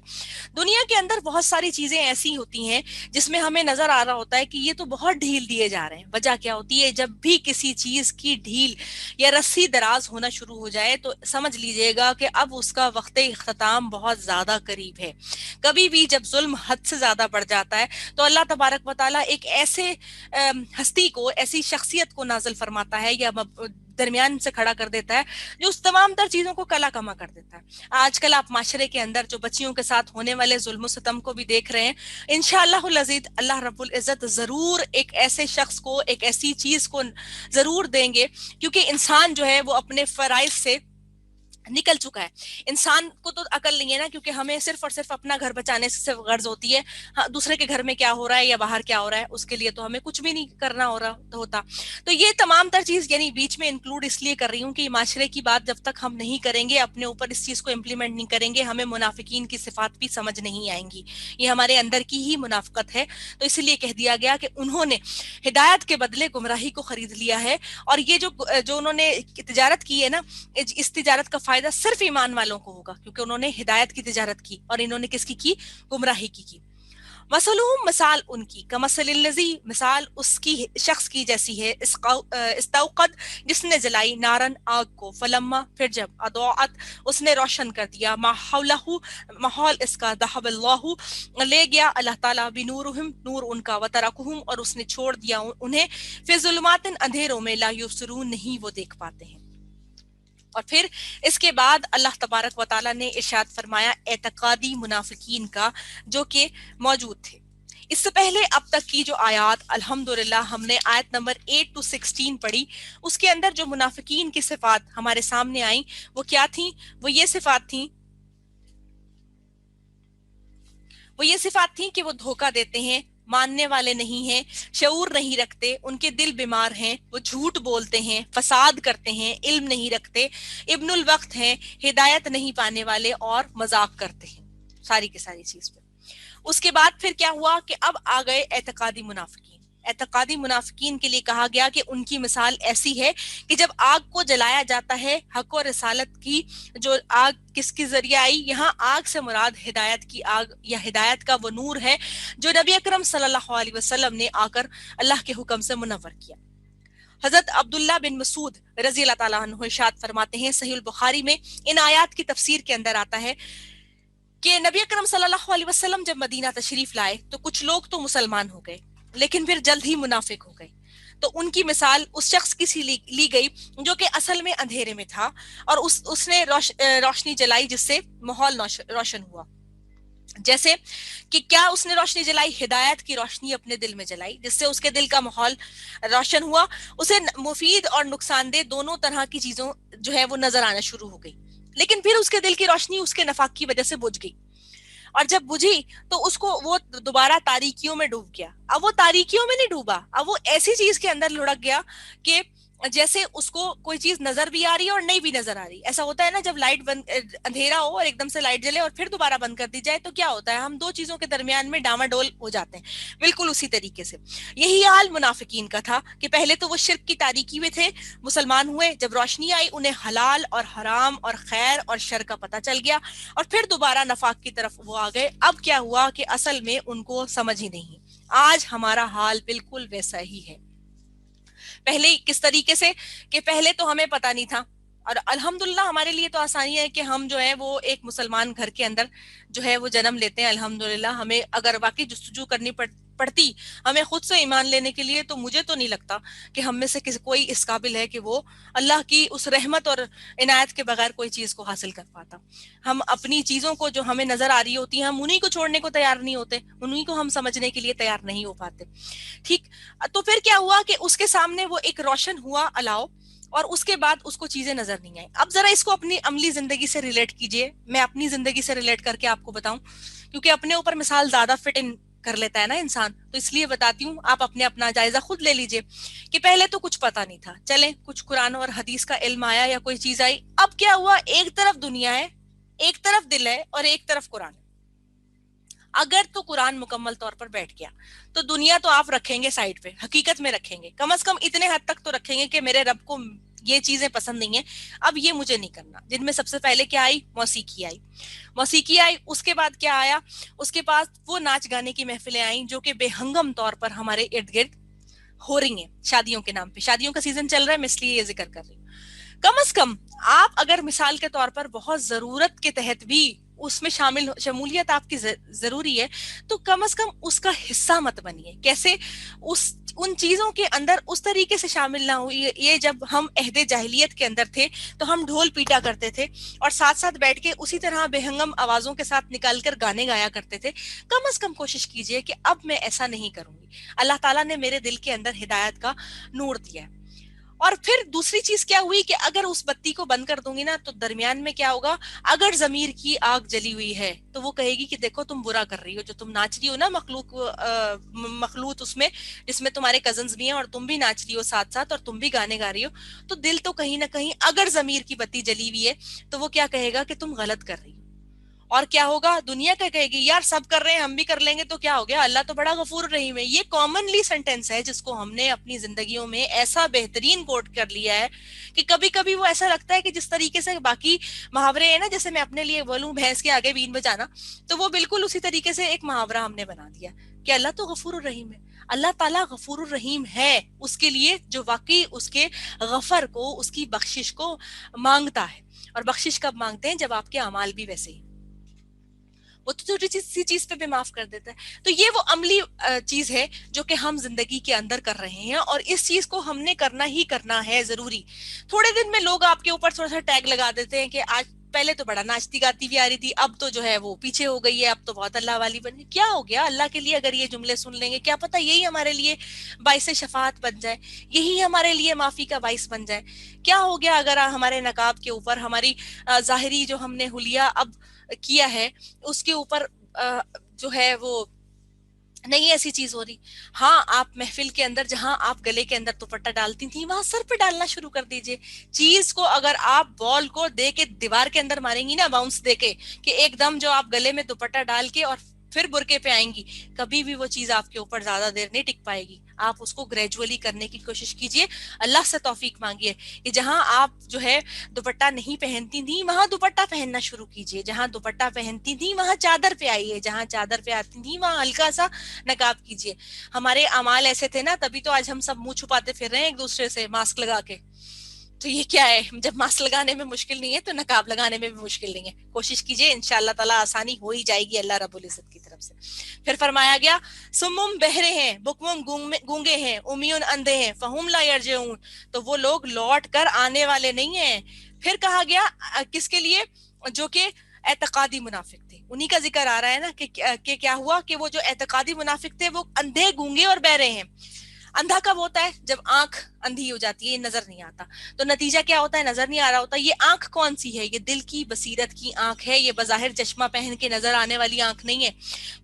دنیا کے اندر بہت ساری چیزیں ایسی ہوتی ہیں جس میں ہمیں نظر آ رہا ہوتا ہے کہ یہ تو بہت ڈھیل دیے جا رہے ہیں. وجہ کیا ہوتی ہے؟ جب بھی کسی چیز کی ڈھیل یا رسی دراز ہونا شروع ہو جائے تو سمجھ لیجئے گا کہ اب اس کا وقت اختتام بہت زیادہ قریب ہے. کبھی بھی جب ظلم حد سے زیادہ بڑھ جاتا ہے تو اللہ تبارک و تعالیٰ ایک ایسے ہستی کو، ایسی شخصیت کو نازل فرماتا ہے یا درمیان سے کھڑا کر دیتا ہے جو اس تمام تر چیزوں کو کلا کما کر دیتا ہے. آج کل آپ معاشرے کے اندر جو بچیوں کے ساتھ ہونے والے ظلم و ستم کو بھی دیکھ رہے ہیں. انشاءاللہ العزیز اللہ رب العزت ضرور ایک ایسے شخص کو، ایک ایسی چیز کو ضرور دیں گے، کیونکہ انسان جو ہے وہ اپنے فرائض سے نکل چکا ہے. انسان کو تو عقل نہیں ہے نا، کیونکہ ہمیں صرف اور صرف اپنا گھر بچانے سے صرف غرض ہوتی ہے. دوسرے کے گھر میں کیا ہو رہا ہے یا باہر کیا ہو رہا ہے اس کے لیے تو ہمیں کچھ بھی نہیں کرنا ہوتا. تو یہ تمام تر چیز یعنی بیچ میں انکلوڈ اس لیے کر رہی ہوں کہ معاشرے کی بات جب تک ہم نہیں کریں گے، اپنے اوپر اس چیز کو امپلیمنٹ نہیں کریں گے، ہمیں منافقین کی صفات بھی سمجھ نہیں آئیں گی. یہ ہمارے اندر کی ہی منافقت ہے. تو اسی لیے کہہ دیا گیا کہ انہوں نے ہدایت کے بدلے گمراہی کو خرید لیا ہے. اور یہ جو انہوں نے تجارت کی ہے نا، اس تجارت کا فائدہ صرف ایمان والوں کو ہوگا، کیونکہ انہوں نے ہدایت کی تجارت کی اور انہوں نے کس کی؟ گمراہی کی. مثلہم، مثال ان کی، کمثل الذی، مثال اس کی شخص کی جیسی ہے، استوقد، جس نے جلائی، نارن، آگ کو، فلما، پھر جب، اضاءت، اس نے روشن کر دیا، ما حولہ، ماحول اس کا، ذہب اللہ، لے گیا اللہ تعالیٰ، بنورہم، نور ان کا، وترکہم، اور اس نے چھوڑ دیا انہیں، فی ظلمات، اندھیروں میں، لا یبصرون، نہیں وہ دیکھ پاتے ہیں. اور پھر اس کے بعد اللہ تبارک و تعالیٰ نے ارشاد فرمایا اعتقادی منافقین کا جو کہ موجود تھے. اس سے پہلے اب تک کی جو آیات الحمدللہ ہم نے آیت نمبر 8 to 16 پڑھی، اس کے اندر جو منافقین کی صفات ہمارے سامنے آئیں وہ کیا تھیں؟ وہ یہ صفات تھیں کہ وہ دھوکہ دیتے ہیں، ماننے والے نہیں ہیں، شعور نہیں رکھتے، ان کے دل بیمار ہیں، وہ جھوٹ بولتے ہیں، فساد کرتے ہیں، علم نہیں رکھتے، ابن الوقت ہیں، ہدایت نہیں پانے والے، اور مذاق کرتے ہیں. ساری کی ساری چیز پہ اس کے بعد پھر کیا ہوا کہ اب آ گئے اعتقادی منافقین. اعتقادی منافقین کے لیے کہا گیا کہ ان کی مثال ایسی ہے کہ جب آگ کو جلایا جاتا ہے، حق و رسالت کی جو آگ کس کے ذریعے آئی؟ یہاں آگ سے مراد ہدایت کی آگ یا ہدایت کا وہ نور ہے جو نبی اکرم صلی اللہ علیہ وسلم نے آ کر اللہ کے حکم سے منور کیا. حضرت عبداللہ بن مسعود رضی اللہ تعالیٰ عنہ ارشاد فرماتے ہیں، صحیح البخاری میں ان آیات کی تفسیر کے اندر آتا ہے کہ نبی اکرم صلی اللہ علیہ وسلم جب مدینہ تشریف لائے تو کچھ لوگ تو مسلمان ہو گئے لیکن پھر جلد ہی منافق ہو گئے. تو ان کی مثال اس شخص کی سی لی گئی جو کہ اصل میں اندھیرے میں تھا اور اس نے روشنی جلائی جس سے ماحول روشن ہوا. جیسے کہ کیا اس نے روشنی جلائی؟ ہدایت کی روشنی اپنے دل میں جلائی جس سے اس کے دل کا ماحول روشن ہوا. اسے مفید اور نقصان دہ دونوں طرح کی چیزوں جو ہے وہ نظر آنا شروع ہو گئی، لیکن پھر اس کے دل کی روشنی اس کے نفاق کی وجہ سے بجھ گئی. اور جب بجھی تو اس کو وہ دوبارہ تاریکیوں میں ڈوب گیا. اب وہ تاریکیوں میں نہیں ڈوبا، اب وہ ایسی چیز کے اندر لڑک گیا کہ جیسے اس کو کوئی چیز نظر بھی آ رہی ہے اور نہیں بھی نظر آ رہی. ایسا ہوتا ہے نا جب لائٹ اندھیرا ہو اور ایک دم سے لائٹ جلے اور پھر دوبارہ بند کر دی جائے تو کیا ہوتا ہے؟ ہم دو چیزوں کے درمیان میں ڈاواڈول ہو جاتے ہیں. بالکل اسی طریقے سے یہی حال منافقین کا تھا کہ پہلے تو وہ شرک کی تاریکی میں تھے، مسلمان ہوئے، جب روشنی آئی انہیں حلال اور حرام اور خیر اور شر کا پتہ چل گیا اور پھر دوبارہ نفاق کی طرف وہ آ گئے. اب کیا ہوا کہ اصل میں ان کو سمجھ ہی نہیں. آج ہمارا حال بالکل ویسا ہی ہے. پہلے کس طریقے سے کہ پہلے تو ہمیں پتہ نہیں تھا اور الحمدللہ ہمارے لیے تو آسانی ہے کہ ہم جو ہے وہ ایک مسلمان گھر کے اندر جو ہے وہ جنم لیتے ہیں. الحمدللہ ہمیں اگر واقعی جستجو کرنی پڑتی ہمیں خود سے ایمان لینے کے لیے, تو مجھے تو نہیں لگتا کہ ہم میں سے کوئی اس قابل ہے کہ وہ اللہ کی اس رحمت اور عنایت کے بغیر کوئی چیز کو حاصل کر پاتا. ہم اپنی چیزوں کو جو ہمیں نظر آ رہی ہوتی ہیں ہم انہی کو چھوڑنے کو تیار نہیں ہوتے, انہی کو ہم سمجھنے کے لیے تیار نہیں ہو پاتے. ٹھیک, تو پھر کیا ہوا کہ اس کے سامنے وہ ایک روشن ہوا الاؤ, اور اس کے بعد اس کو چیزیں نظر نہیں آئیں. اب ذرا اس کو اپنی عملی زندگی سے ریلیٹ کیجئے, میں اپنی زندگی سے ریلیٹ کر کے آپ کو بتاؤں, کیونکہ اپنے اوپر مثال زیادہ فٹ ان کر لیتا ہے نا انسان, تو اس لیے بتاتی ہوں, آپ اپنا جائزہ خود لے لیجئے کہ پہلے تو کچھ پتا نہیں تھا, چلیں کچھ قرآن اور حدیث کا علم آیا یا کوئی چیز آئی, اب کیا ہوا, ایک طرف دنیا ہے, ایک طرف دل ہے, اور ایک طرف قرآن ہے. اگر تو قرآن مکمل طور پر بیٹھ گیا تو دنیا تو آپ رکھیں گے سائڈ پہ, حقیقت میں رکھیں گے, کم از کم اتنے حد تک تو رکھیں گے کہ میرے رب کو یہ چیزیں پسند نہیں ہیں, اب یہ مجھے نہیں کرنا. جن میں سب سے پہلے کیا آئی, موسیقی آئی. موسیقی آئی, اس کے بعد کیا آیا, اس کے پاس وہ ناچ گانے کی محفلیں آئیں جو کہ بے ہنگم طور پر ہمارے ارد گرد ہو رہی ہیں شادیوں کے نام پہ. شادیوں کا سیزن چل رہا ہے, میں اس لیے یہ ذکر کر رہی ہوں. کم از کم آپ اگر مثال کے طور پر بہت ضرورت کے تحت بھی اس میں شمولیت آپ کی ضروری ہے, تو کم از کم اس کا حصہ مت بنیے. کیسے, ان چیزوں کے اندر اس طریقے سے شامل نہ ہوئی. یہ جب ہم عہد جاہلیت کے اندر تھے تو ہم ڈھول پیٹا کرتے تھے اور ساتھ ساتھ بیٹھ کے اسی طرح بے ہنگم آوازوں کے ساتھ نکال کر گانے گایا کرتے تھے. کم از کم کوشش کیجئے کہ اب میں ایسا نہیں کروں گی. اللہ تعالیٰ نے میرے دل کے اندر ہدایت کا نور دیا ہے. اور پھر دوسری چیز کیا ہوئی کہ اگر اس بتی کو بند کر دوں گی نا, تو درمیان میں کیا ہوگا, اگر ضمیر کی آگ جلی ہوئی ہے تو وہ کہے گی کہ دیکھو تم برا کر رہی ہو, جو تم ناچ رہی ہو نا مخلوط اس میں, جس میں تمہارے کزنز بھی ہیں اور تم بھی ناچ رہی ہو ساتھ ساتھ اور تم بھی گانے گا رہی ہو, تو دل تو کہیں نہ کہیں اگر ضمیر کی بتی جلی ہوئی ہے تو وہ کیا کہے گا کہ تم غلط کر رہی ہو. اور کیا ہوگا, دنیا کا کہے گی یار سب کر رہے ہیں ہم بھی کر لیں گے تو کیا ہو گیا, اللہ تو بڑا غفور رحیم ہے. یہ کامنلی سینٹینس ہے جس کو ہم نے اپنی زندگیوں میں ایسا بہترین کوٹ کر لیا ہے کہ کبھی کبھی وہ ایسا لگتا ہے کہ جس طریقے سے باقی محاورے ہیں نا, جیسے میں اپنے لیے بولوں بھینس کے آگے بین بجانا, تو وہ بالکل اسی طریقے سے ایک محاورہ ہم نے بنا دیا کہ اللہ تو غفور الرحیم ہے. اللہ تعالیٰ غفور الرحیم ہے اس کے لیے جو واقعی اس کے غفر کو, اس کی بخشش کو مانگتا ہے. اور بخشش کب مانگتے ہیں, جب آپ کے اعمال بھی ویسے ہی, وہ تو چھوٹی سی چیز پہ بھی معاف کر دیتا ہے. تو یہ وہ عملی چیز ہے جو کہ ہم زندگی کے اندر کر رہے ہیں, اور اس چیز کو ہم نے کرنا ہی کرنا ہے ضروری. تھوڑے دن میں لوگ آپ کے اوپر تھوڑا سا ٹیگ لگا دیتے ہیں کہ آج پہلے تو بڑا ناچتی گاتی بھی آ رہی تھی, اب تو جو ہے وہ پیچھے ہو گئی ہے, اب تو بہت اللہ والی بن گئی. کیا ہو گیا, اللہ کے لیے اگر یہ جملے سن لیں گے, کیا پتہ یہی ہمارے لیے باعث شفاعت بن جائے, یہی ہمارے لیے معافی کا باعث بن جائے. کیا ہو گیا اگر ہمارے نقاب کے اوپر ہماری ظاہری جو ہم نے حلیہ اب کیا ہے اس کے اوپر جو ہے وہ نہیں ایسی چیز ہو رہی. ہاں, آپ محفل کے اندر جہاں آپ گلے کے اندر دوپٹہ ڈالتی تھیں وہاں سر پہ ڈالنا شروع کر دیجئے. چیز کو اگر آپ بال کو دے کے دیوار کے اندر ماریں گی نا, باؤنس دے کے, کہ ایک دم جو آپ گلے میں دوپٹہ ڈال کے اور پھر برقعے پہ آئیں گی, کبھی بھی وہ چیز آپ کے اوپر زیادہ دیر نہیں ٹک پائے گی. آپ اس کو گریجولی کرنے کی کوشش کیجئے, اللہ سے توفیق مانگیے کہ جہاں آپ جو ہے دوپٹہ نہیں پہنتی تھیں وہاں دوپٹہ پہننا شروع کیجئے, جہاں دوپٹہ پہنتی تھیں وہاں چادر پہ آئیے, جہاں چادر پہ آتی تھیں وہاں ہلکا سا نقاب کیجئے. ہمارے اعمال ایسے تھے نا, تبھی تو آج ہم سب منہ چھپاتے پھر رہے ہیں ایک دوسرے سے ماسک لگا کے. تو یہ کیا ہے, جب ماسک لگانے میں مشکل نہیں ہے تو نقاب لگانے میں بھی مشکل نہیں ہے. کوشش کیجئے, انشاءاللہ تعالی آسانی ہو ہی جائے گی اللہ رب العزت کی طرف سے. پھر فرمایا گیا سمم بہرے ہیں, بکمم گونگے ہیں, امیون اندھے ہیں, فہم لا یرجعون, تو وہ لوگ لوٹ کر آنے والے نہیں ہیں. پھر کہا گیا کس کے لیے, جو کہ اعتقادی منافق تھے, انہی کا ذکر آ رہا ہے نا کہ کیا ہوا کہ وہ جو اعتقادی منافق تھے وہ اندھے گونگے اور بہرے ہیں. اندھا کب ہوتا ہے, جب آنکھ اندھی ہو جاتی ہے, یہ نظر نہیں آتا. تو نتیجہ کیا ہوتا ہے, نظر نہیں آ رہا ہوتا. یہ آنکھ کون سی ہے, یہ دل کی بصیرت کی آنکھ ہے, یہ بظاہر چشمہ پہن کے نظر آنے والی آنکھ نہیں ہے.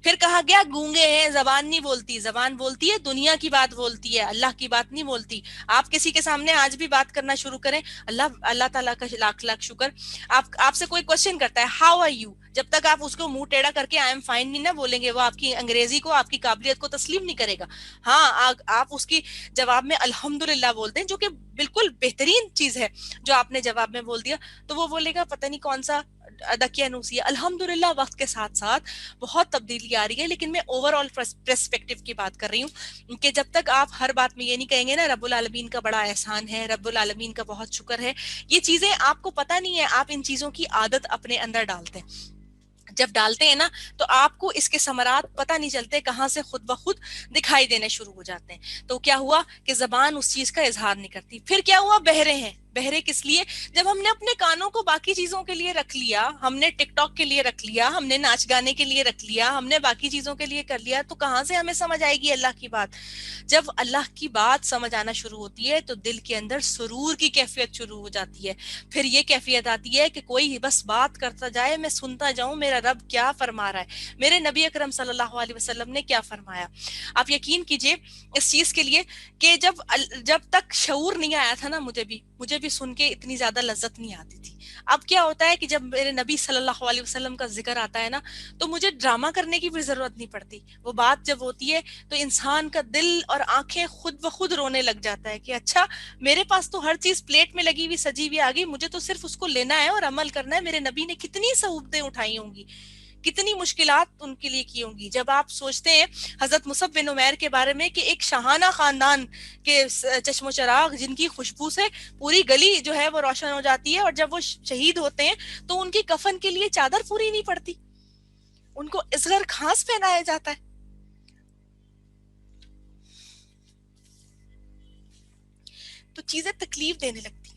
پھر کہا گیا گونگے ہیں, زبان نہیں بولتی, زبان بولتی ہے دنیا کی بات بولتی ہے, اللہ کی بات نہیں بولتی. آپ کسی کے سامنے آج بھی بات کرنا شروع کریں, اللہ تعالیٰ کا لاکھ لاکھ شکر, آپ سے کوئی کوشچن کرتا ہے ہاؤ آر یو, جب تک آپ اس کو منہ ٹیڑھا کر کے آئی ایم فائن نہیں نہ بولیں گے, وہ آپ کی انگریزی کو, آپ کی قابلیت کو تسلیم نہیں کرے گا. ہاں, آپ اس کی جواب میں الحمدللہ بولتے ہیں, جو کہ بالکل بہترین چیز ہے جو آپ نے جواب میں بول دیا, تو وہ بولے گا پتہ نہیں کون سا ادا کیا نوسیہ. الحمدللہ وقت کے ساتھ ساتھ بہت تبدیلی آ رہی ہے, لیکن میں اوور آل پرسپیکٹو کی بات کر رہی ہوں کہ جب تک آپ ہر بات میں یہ نہیں کہیں گے نا رب العالمین کا بڑا احسان ہے, رب العالمین کا بہت شکر ہے, یہ چیزیں آپ کو پتہ نہیں ہے, آپ ان چیزوں کی عادت اپنے اندر ڈالتے ہیں. جب ڈالتے ہیں نا تو آپ کو اس کے ثمرات پتہ نہیں چلتے, کہاں سے خود بخود دکھائی دینے شروع ہو جاتے ہیں. تو کیا ہوا کہ زبان اس چیز کا اظہار نہیں کرتی. پھر کیا ہوا, بہرے ہیں. بہرے کس لیے؟ جب ہم نے اپنے کانوں کو باقی چیزوں کے لیے رکھ لیا, ہم نے ٹک ٹاک کے لیے رکھ لیا, ہم نے ناچ گانے کے لیے رکھ لیا, ہم نے باقی چیزوں کے لیے کر لیا, تو کہاں سے ہمیں سمجھ آئے گی اللہ کی بات؟ جب اللہ کی بات سمجھ آنا شروع ہوتی ہے تو دل کے اندر سرور کی کیفیت شروع ہو جاتی ہے. پھر یہ کیفیت آتی ہے کہ کوئی بس بات کرتا جائے, میں سنتا جاؤں میرا رب کیا فرما رہا ہے, میرے نبی اکرم صلی اللہ علیہ وسلم نے کیا فرمایا. آپ یقین کیجئے اس چیز کے لیے کہ جب تک شعور نہیں آیا تھا نا, مجھے بھی سن کے اتنی زیادہ لذت نہیں آتی تھی. اب کیا ہوتا ہے کہ جب میرے نبی صلی اللہ علیہ وسلم کا ذکر آتا ہے نا تو مجھے ڈرامہ کرنے کی بھی ضرورت نہیں پڑتی. وہ بات جب ہوتی ہے تو انسان کا دل اور آنکھیں خود بخود رونے لگ جاتا ہے کہ اچھا میرے پاس تو ہر چیز پلیٹ میں لگی ہوئی سجی ہوئی آ گئی, مجھے تو صرف اس کو لینا ہے اور عمل کرنا ہے. میرے نبی نے کتنی صعوبتیں اٹھائی ہوں گی, کتنی مشکلات ان کے لیے کی ہوں گی. جب آپ سوچتے ہیں حضرت مصعب بن عمیر کے بارے میں کہ ایک شاہانہ خاندان کے چشم و چراغ جن کی خوشبو سے پوری گلی جو ہے وہ روشن ہو جاتی ہے, اور جب وہ شہید ہوتے ہیں تو ان کی کفن کے لیے چادر پوری نہیں پڑتی, ان کو اصغر خاص پہنایا جاتا ہے. تو چیزیں تکلیف دینے لگتی.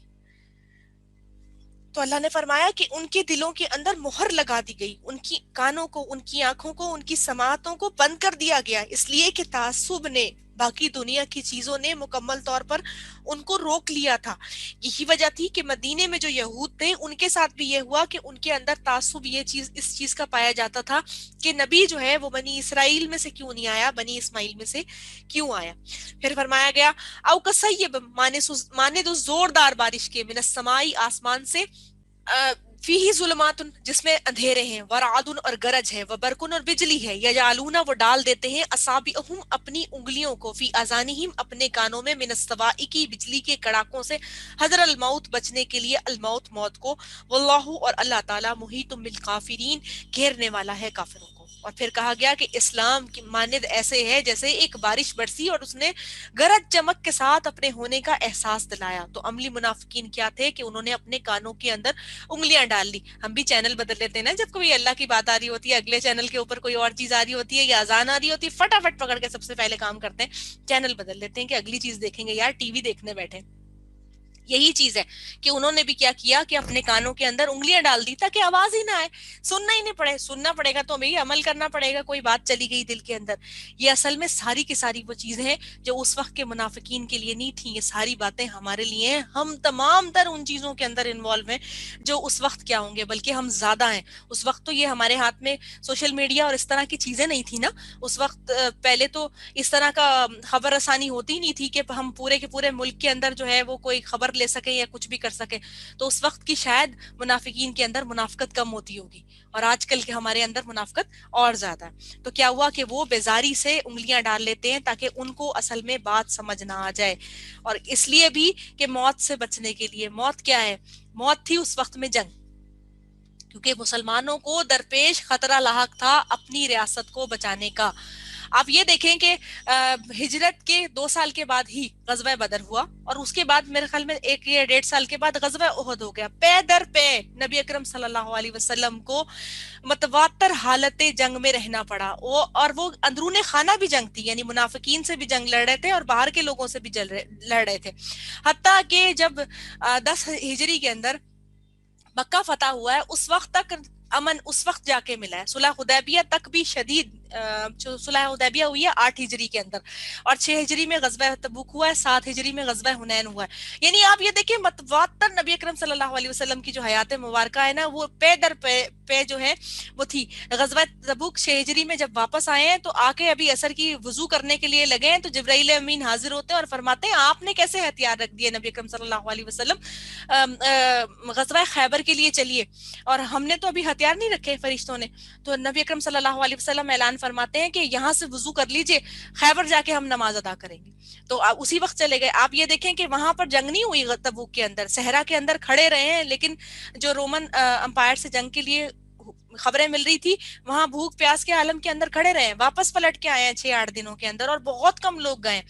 تو اللہ نے فرمایا کہ ان کے دلوں کے اندر مہر لگا دی گئی, ان کی کانوں کو, ان کی آنکھوں کو, ان کی سماعتوں کو بند کر دیا گیا, اس لیے کہ تعصب نے, باقی دنیا کی چیزوں نے مکمل طور پر ان کو روک لیا تھا. یہی وجہ تھی کہ مدینے میں جو یہود تھے ان کے ساتھ بھی یہ ہوا کہ ان کے اندر تعصب اس چیز کا پایا جاتا تھا کہ نبی جو ہے وہ بنی اسرائیل میں سے کیوں نہیں آیا, بنی اسماعیل میں سے کیوں آیا. پھر فرمایا گیا او کسیب ماند زوردار بارش کے, من السماء آسمان سے, فیہ ظلمات جس میں اندھیرے ہیں, ورعد اور گرج ہے, وبرقن اور بجلی ہے, یجعلون وہ ڈال دیتے ہیں, اصابعہم اپنی انگلیوں کو, فی اذانہم اپنے کانوں میں, من الصواعق بجلی کے کڑاکوں سے, حذر الموت بچنے کے لیے, الموت موت کو, واللہ اور اللہ تعالی محیط بالکافرین گھیرنے والا ہے کافروں کو. اور پھر کہا گیا کہ اسلام کی مانند ایسے ہے جیسے ایک بارش برسی اور اس نے گرج چمک کے ساتھ اپنے ہونے کا احساس دلایا. تو عملی منافقین کیا تھے کہ انہوں نے اپنے کانوں کے اندر انگلیاں ڈال لی. ہم بھی چینل بدل لیتے ہیں نا, جب کوئی اللہ کی بات آ رہی ہوتی ہے, اگلے چینل کے اوپر کوئی اور چیز آ رہی ہوتی ہے یا اذان آ رہی ہوتی ہے, فٹافٹ پکڑ کے سب سے پہلے کام کرتے ہیں چینل بدل لیتے ہیں کہ اگلی چیز دیکھیں گے, یار ٹی وی دیکھنے بیٹھے. یہی چیز ہے کہ انہوں نے بھی کیا کیا کہ اپنے کانوں کے اندر انگلیاں ڈال دی تاکہ آواز ہی نہ آئے, سننا ہی نہیں پڑے. سننا پڑے گا تو ہمیں عمل کرنا پڑے گا, کوئی بات چلی گئی دل کے اندر. یہ اصل میں ساری کی ساری وہ چیزیں ہیں جو اس وقت کے منافقین کے لیے نہیں تھیں, یہ ساری باتیں ہمارے لیے ہیں. ہم تمام تر ان چیزوں کے اندر انوالو ہیں جو اس وقت کیا ہوں گے, بلکہ ہم زیادہ ہیں. اس وقت تو یہ ہمارے ہاتھ میں سوشل میڈیا اور اس طرح کی چیزیں نہیں تھی نا. اس وقت پہلے تو اس طرح کا خبر رسانی ہوتی نہیں تھی کہ ہم پورے کے پورے ملک کے اندر جو ہے وہ کوئی خبر لے سکیں یا کچھ بھی کر سکیں. تو اس وقت کی شاید منافقین کے اندر منافقت کم ہوتی ہوگی, اور آج کل کے ہمارے اندر منافقت اور زیادہ ہے. تو کیا ہوا کہ وہ بیزاری سے انگلیاں ڈال لیتے ہیں تاکہ ان کو اصل میں بات سمجھ نہ آ جائے, اور اس لیے بھی کہ موت سے بچنے کے لیے. موت کیا ہے؟ موت تھی اس وقت میں جنگ, کیونکہ مسلمانوں کو درپیش خطرہ لاحق تھا اپنی ریاست کو بچانے کا. آپ یہ دیکھیں کہ ہجرت کے 2 سال کے بعد ہی غزوہ بدر ہوا, اور اس کے بعد میرے خیال میں 1 یا 1.5 سال کے بعد غزوہ احد ہو گیا. پے در پے نبی اکرم صلی اللہ علیہ وسلم کو متواتر حالت جنگ میں رہنا پڑا, اور وہ اندرون خانہ بھی جنگ تھی, یعنی منافقین سے بھی جنگ لڑ رہے تھے اور باہر کے لوگوں سے بھی لڑ رہے تھے. حتیٰ کہ جب 10 ہجری کے اندر مکہ فتح ہوا ہے, اس وقت تک امن اس وقت جا کے ملا ہے. صلح حدیبیہ تک بھی شدید, جو صلح حدیبیہ ہوئی ہے 8 ہجری کے اندر, اور 6 ہجری میں غزوہ تبوک ہوا ہے, 7 ہجری میں غزوہ حنین ہوا ہے. یعنی آپ یہ دیکھیں متواتر نبی اکرم صلی اللہ علیہ وسلم کی جو حیات مبارکہ ہے نا, وہ پے در پے جو ہے وہ تھی. غزوہ تبوک 6 ہجری میں جب واپس آئے ہیں تو آ کے ابھی عصر کی وضو کرنے کے لیے لگے ہیں, تو جبرائیل امین حاضر ہوتے ہیں اور فرماتے ہیں آپ نے کیسے ہتھیار رکھ دیے نبی اکرم صلی اللہ علیہ وسلم, غزوہ خیبر کے لیے چلیے, اور ہم نے تو ابھی ہتھیار نہیں رکھے فرشتوں نے. تو نبی اکرم صلی اللہ علیہ وسلم اعلان فرماتے ہیں کہ یہاں سے وضو کر لیجئے, خیبر جا کے ہم نماز ادا کریں گے. تو اسی وقت چلے گئے. آپ یہ دیکھیں کہ وہاں پر جنگ نہیں ہوئی تبوک کے اندر, صحرا کے اندر کھڑے رہے ہیں, لیکن جو رومن امپائر سے جنگ کے لیے خبریں مل رہی تھی وہاں بھوک پیاس کے عالم کے اندر کھڑے رہے, واپس پلٹ کے آئے ہیں 6-8 دنوں کے اندر, اور بہت کم لوگ گئے.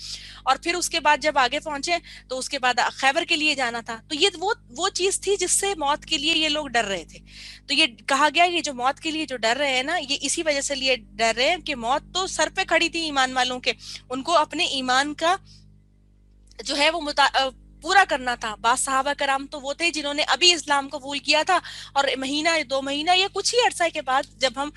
اور پھر اس کے بعد جب آگے پہنچے تو اس کے بعد خیبر کے لیے جانا تھا. تو یہ وہ چیز تھی جس سے موت کے لیے یہ لوگ ڈر رہے تھے. تو یہ کہا گیا یہ جو موت کے لیے جو ڈر رہے ہیں نا, یہ اسی وجہ سے لیے ڈر رہے ہیں کہ موت تو سر پہ کھڑی تھی ایمان والوں کے, ان کو اپنے ایمان کا جو ہے وہ پورا کرنا تھا. بعض صحابہ کرام تو وہ تھے جنہوں نے ابھی اسلام قبول کیا تھا, اور مہینہ 2 مہینہ یا کچھ ہی عرصہ کے بعد جب ہم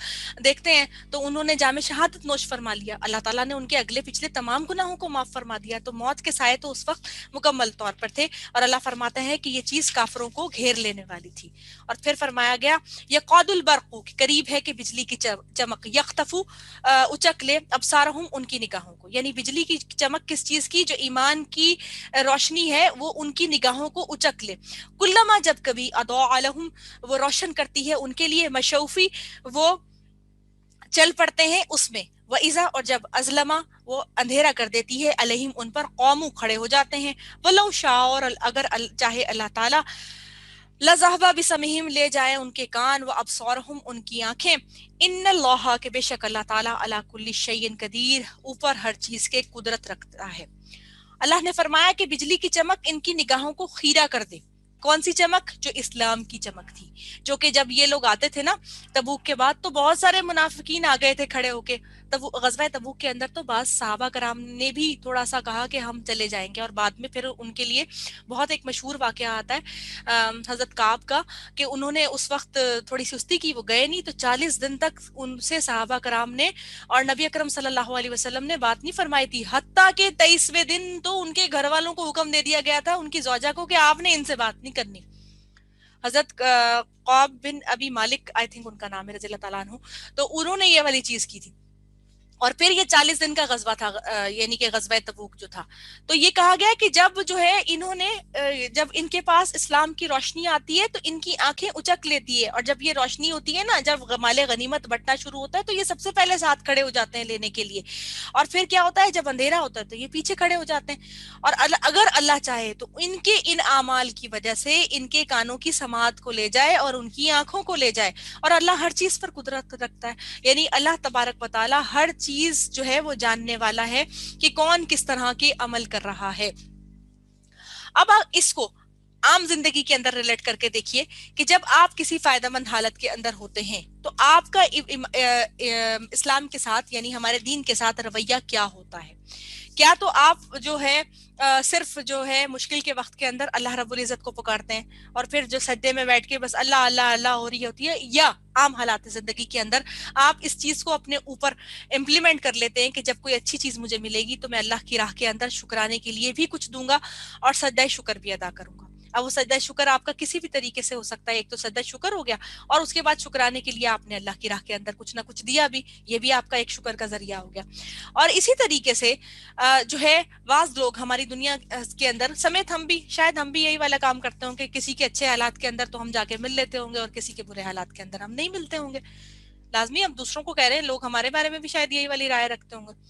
دیکھتے ہیں تو انہوں نے جام شہادت نوش فرما لیا. اللہ تعالیٰ نے ان کے اگلے پچھلے تمام گناہوں کو معاف فرما دیا. تو موت کے سائے تو اس وقت مکمل طور پر تھے, اور اللہ فرماتا ہے کہ یہ چیز کافروں کو گھیر لینے والی تھی. اور پھر فرمایا گیا یقعد البرق, قریب ہے کہ بجلی کی چمک, یختفو اچک لے ابصارہم, ان کی نگاہوں کو. یعنی بجلی کی چمک کس چیز کی, جو ایمان کی روشنی ہے وہ ان کی نگاہوں کو اچک لے. کلما, جب کبھی, اضاء لہم, وہ روشن کرتی ہے ان کے لیے, مشوفی, وہ چل پڑتے ہیں اس میں, وَإِذَا, اور جب ازلما, وہ اندھیرا کر دیتی ہے, علیہم, ان پر, قومو, کھڑے ہو جاتے ہیں. وَلَوْ شَاءَ, اور اگر چاہے اللہ تعالیٰ, لَذَهَبَ بِسَمْعِهِمْ, لے جائے ان کے کان, وَأَبْصَارِهِمْ, ان کی آنکھیں. ان اللہ, کہ بے شک اللہ تعالیٰ, علی کل شیء قدیر, اوپر ہر چیز کے قدرت رکھتا ہے. اللہ نے فرمایا کہ بجلی کی چمک ان کی نگاہوں کو خیرہ کر دے. کون سی چمک؟ جو اسلام کی چمک تھی, جو کہ جب یہ لوگ آتے تھے نا تبوک کے بعد, تو بہت سارے منافقین آ گئے تھے کھڑے ہو کے. غزوہ تبوک کے اندر تو بعض صحابہ کرام نے بھی تھوڑا سا کہا کہ ہم چلے جائیں گے, اور بعد میں پھر ان کے لیے بہت ایک مشہور واقعہ آتا ہے حضرت کعب کا, کہ انہوں نے اس وقت تھوڑی سستی کی, وہ گئے نہیں. تو 40 دن تک ان سے صحابہ کرام نے اور نبی اکرم صلی اللہ علیہ وسلم نے بات نہیں فرمائی تھی, حتیٰ کہ 23ویں دن تو ان کے گھر والوں کو حکم دے دیا گیا تھا, ان کی زوجہ کو, کہ آپ نے ان سے بات نہیں کرنی. حضرت قعب بن ابی مالک, آئی تھنک ان کا نام ہے, رضی اللہ تعالیٰ عنہ, تو انہوں نے یہ والی چیز کی تھی. اور پھر یہ 40 دن کا غزوہ تھا, یعنی کہ غزوہ تبوک جو تھا. تو یہ کہا گیا کہ جب جو ہے انہوں نے, جب ان کے پاس اسلام کی روشنی آتی ہے تو ان کی آنکھیں اچک لیتی ہے, اور جب یہ روشنی ہوتی ہے نا, جب مال غنیمت بٹنا شروع ہوتا ہے تو یہ سب سے پہلے ساتھ کھڑے ہو جاتے ہیں لینے کے لیے. اور پھر کیا ہوتا ہے, جب اندھیرا ہوتا ہے تو یہ پیچھے کھڑے ہو جاتے ہیں. اور اگر اللہ چاہے تو ان کے ان اعمال کی وجہ سے ان کے کانوں کی سماعت کو لے جائے اور ان کی آنکھوں کو لے جائے. اور اللہ ہر چیز پر قدرت رکھتا ہے, یعنی اللہ تبارک و تعالی ہر چیز جو ہے وہ جاننے والا ہے کہ کون کس طرح کے عمل کر رہا ہے. اب آپ اس کو عام زندگی کے اندر ریلیٹ کر کے دیکھیے کہ جب آپ کسی فائدہ مند حالت کے اندر ہوتے ہیں تو آپ کا اسلام کے ساتھ, یعنی ہمارے دین کے ساتھ رویہ کیا ہوتا ہے. کیا تو آپ جو ہے صرف جو ہے مشکل کے وقت کے اندر اللہ رب العزت کو پکارتے ہیں, اور پھر جو سجدے میں بیٹھ کے بس اللہ اللہ اللہ ہو رہی ہوتی ہے, یا عام حالات زندگی کے اندر آپ اس چیز کو اپنے اوپر امپلیمنٹ کر لیتے ہیں کہ جب کوئی اچھی چیز مجھے ملے گی تو میں اللہ کی راہ کے اندر شکرانے کے لیے بھی کچھ دوں گا اور سجدہ شکر بھی ادا کروں گا. اب وہ سجدہ شکر آپ کا کسی بھی طریقے سے ہو سکتا ہے, ایک تو سجدہ شکر ہو گیا, اور اس کے بعد شکرانے کے لیے آپ نے اللہ کی راہ کے اندر کچھ نہ کچھ دیا بھی, یہ بھی آپ کا ایک شکر کا ذریعہ ہو گیا. اور اسی طریقے سے جو ہے بعض لوگ ہماری دنیا کے اندر سمیت ہم بھی, شاید ہم بھی یہی والا کام کرتے ہوں کہ کسی کے اچھے حالات کے اندر تو ہم جا کے مل لیتے ہوں گے, اور کسی کے برے حالات کے اندر ہم نہیں ملتے ہوں گے. لازمی ہم دوسروں کو کہہ رہے ہیں, لوگ ہمارے بارے میں بھی شاید یہی والی رائے رکھتے ہوں گے.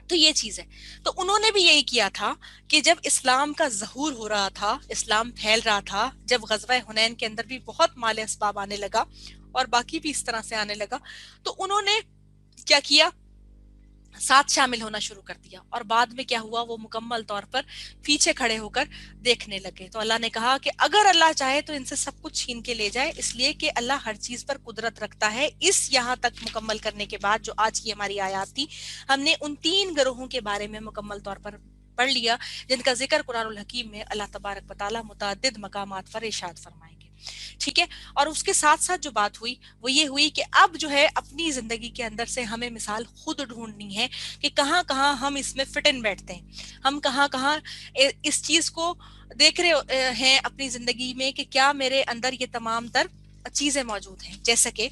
تو یہ چیز ہے. تو انہوں نے بھی یہی کیا تھا کہ جب اسلام کا ظہور ہو رہا تھا, اسلام پھیل رہا تھا, جب غزوہ حنین کے اندر بھی بہت مال اسباب آنے لگا اور باقی بھی اس طرح سے آنے لگا, تو انہوں نے کیا کیا, ساتھ شامل ہونا شروع کر دیا. اور بعد میں کیا ہوا, وہ مکمل طور پر پیچھے کھڑے ہو کر دیکھنے لگے. تو اللہ نے کہا کہ اگر اللہ چاہے تو ان سے سب کچھ چھین کے لے جائے, اس لیے کہ اللہ ہر چیز پر قدرت رکھتا ہے. اس یہاں تک مکمل کرنے کے بعد جو آج کی ہماری آیات تھی, ہم نے ان 3 گروہوں کے بارے میں مکمل طور پر پڑھ لیا جن کا ذکر قرآن الحکیم میں اللہ تبارک و تعالی متعدد مقامات پر ارشاد فرمائیں گے. ٹھیک ہے. اور اس کے ساتھ ساتھ جو بات ہوئی وہ یہ ہوئی کہ اب جو ہے اپنی زندگی کے اندر سے ہمیں مثال خود ڈھونڈنی ہے کہ کہاں کہاں ہم اس میں فٹ ان بیٹھتے ہیں, ہم کہاں کہاں اس چیز کو دیکھ رہے ہیں اپنی زندگی میں کہ کیا میرے اندر یہ تمام تر چیزیں موجود ہیں. جیسا کہ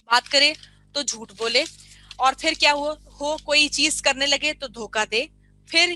بات کرے تو جھوٹ بولے, اور پھر کیا ہو کوئی چیز کرنے لگے تو دھوکہ دے, پھر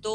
2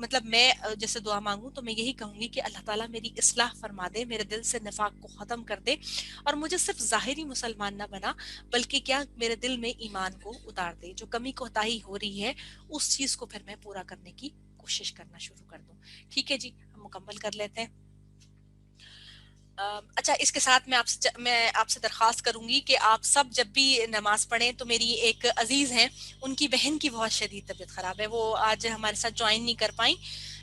مطلب میں جیسے دعا مانگوں تو میں یہی کہوں گی کہ اللہ تعالیٰ میری اصلاح فرما دے، میرے دل سے نفاق کو ختم کر دے، اور مجھے صرف ظاہری مسلمان نہ بنا بلکہ کیا میرے دل میں ایمان کو اتار دے، جو کمی کوتاہی ہو رہی ہے اس چیز کو پھر میں پورا کرنے کی کوشش کرنا شروع کر دوں. ٹھیک ہے جی، ہم مکمل کر لیتے ہیں. اچھا، اس کے ساتھ میں آپ سے درخواست کروں گی کہ آپ سب جب بھی نماز پڑھیں تو میری ایک عزیز ہیں، ان کی بہن کی بہت شدید طبیعت خراب ہے، وہ آج ہمارے ساتھ جوائن نہیں کر پائیں،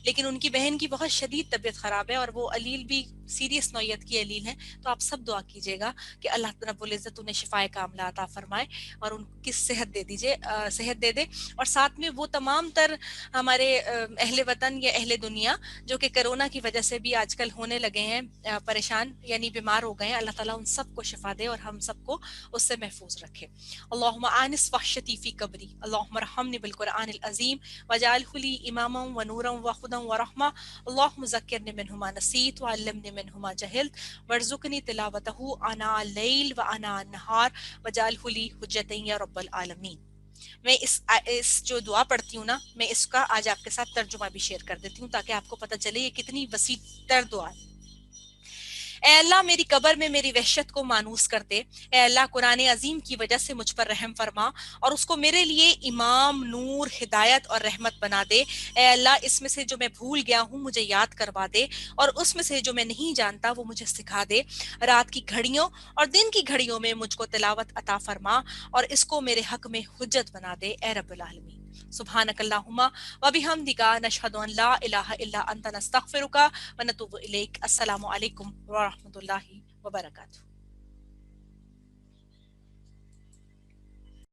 لیکن ان کی بہن کی بہت شدید طبیعت خراب ہے اور وہ علیل بھی سیریس نوعیت کی علیل ہیں. تو آپ سب دعا کیجیے گا کہ اللہ رب العزت انہیں شفائے کاملہ عطا فرمائے اور ان کی صحت دے دیجیے، صحت دے دے. اور ساتھ میں وہ تمام تر ہمارے اہل وطن یا اہل دنیا جو کہ کرونا کی وجہ سے بھی آج کل ہونے لگے ہیں پریشان، یعنی بیمار ہو گئے ہیں، اللہ تعالیٰ ان سب کو شفا دے اور ہم سب کو اس سے محفوظ رکھے. اللہم آنس وحشتی فی قبری، اللہم ارحمنی بالقرآن العظیم وجعلہ لی اماما ونورا وہدی ورحمہ، اللہم ذکرنی منہ ما نسیت وعلمنی منہ ما جہلت وارزقنی تلاوتہ آناء اللیل وآناء النہار وجعلہ لی حجۃ یا رب العالمین. میں اس جو دعا پڑھتی ہوں نا، میں اس کا آج آپ کے ساتھ ترجمہ بھی شیئر کر دیتی ہوں تاکہ آپ کو پتہ چلے یہ کتنی وسیع تر دعا ہے. اے اللہ میری قبر میں میری وحشت کو مانوس کر دے. اے اللہ قرآن عظیم کی وجہ سے مجھ پر رحم فرما اور اس کو میرے لیے امام، نور، ہدایت اور رحمت بنا دے. اے اللہ اس میں سے جو میں بھول گیا ہوں مجھے یاد کروا دے، اور اس میں سے جو میں نہیں جانتا وہ مجھے سکھا دے. رات کی گھڑیوں اور دن کی گھڑیوں میں مجھ کو تلاوت عطا فرما اور اس کو میرے حق میں حجت بنا دے اے رب العالمین. سبحانک اللہم وبحمدک، نشہد ان لا الہ الا انت، نستغفرک ونتوب الیک. السلام علیکم ورحمۃ اللہ وبرکاتہ.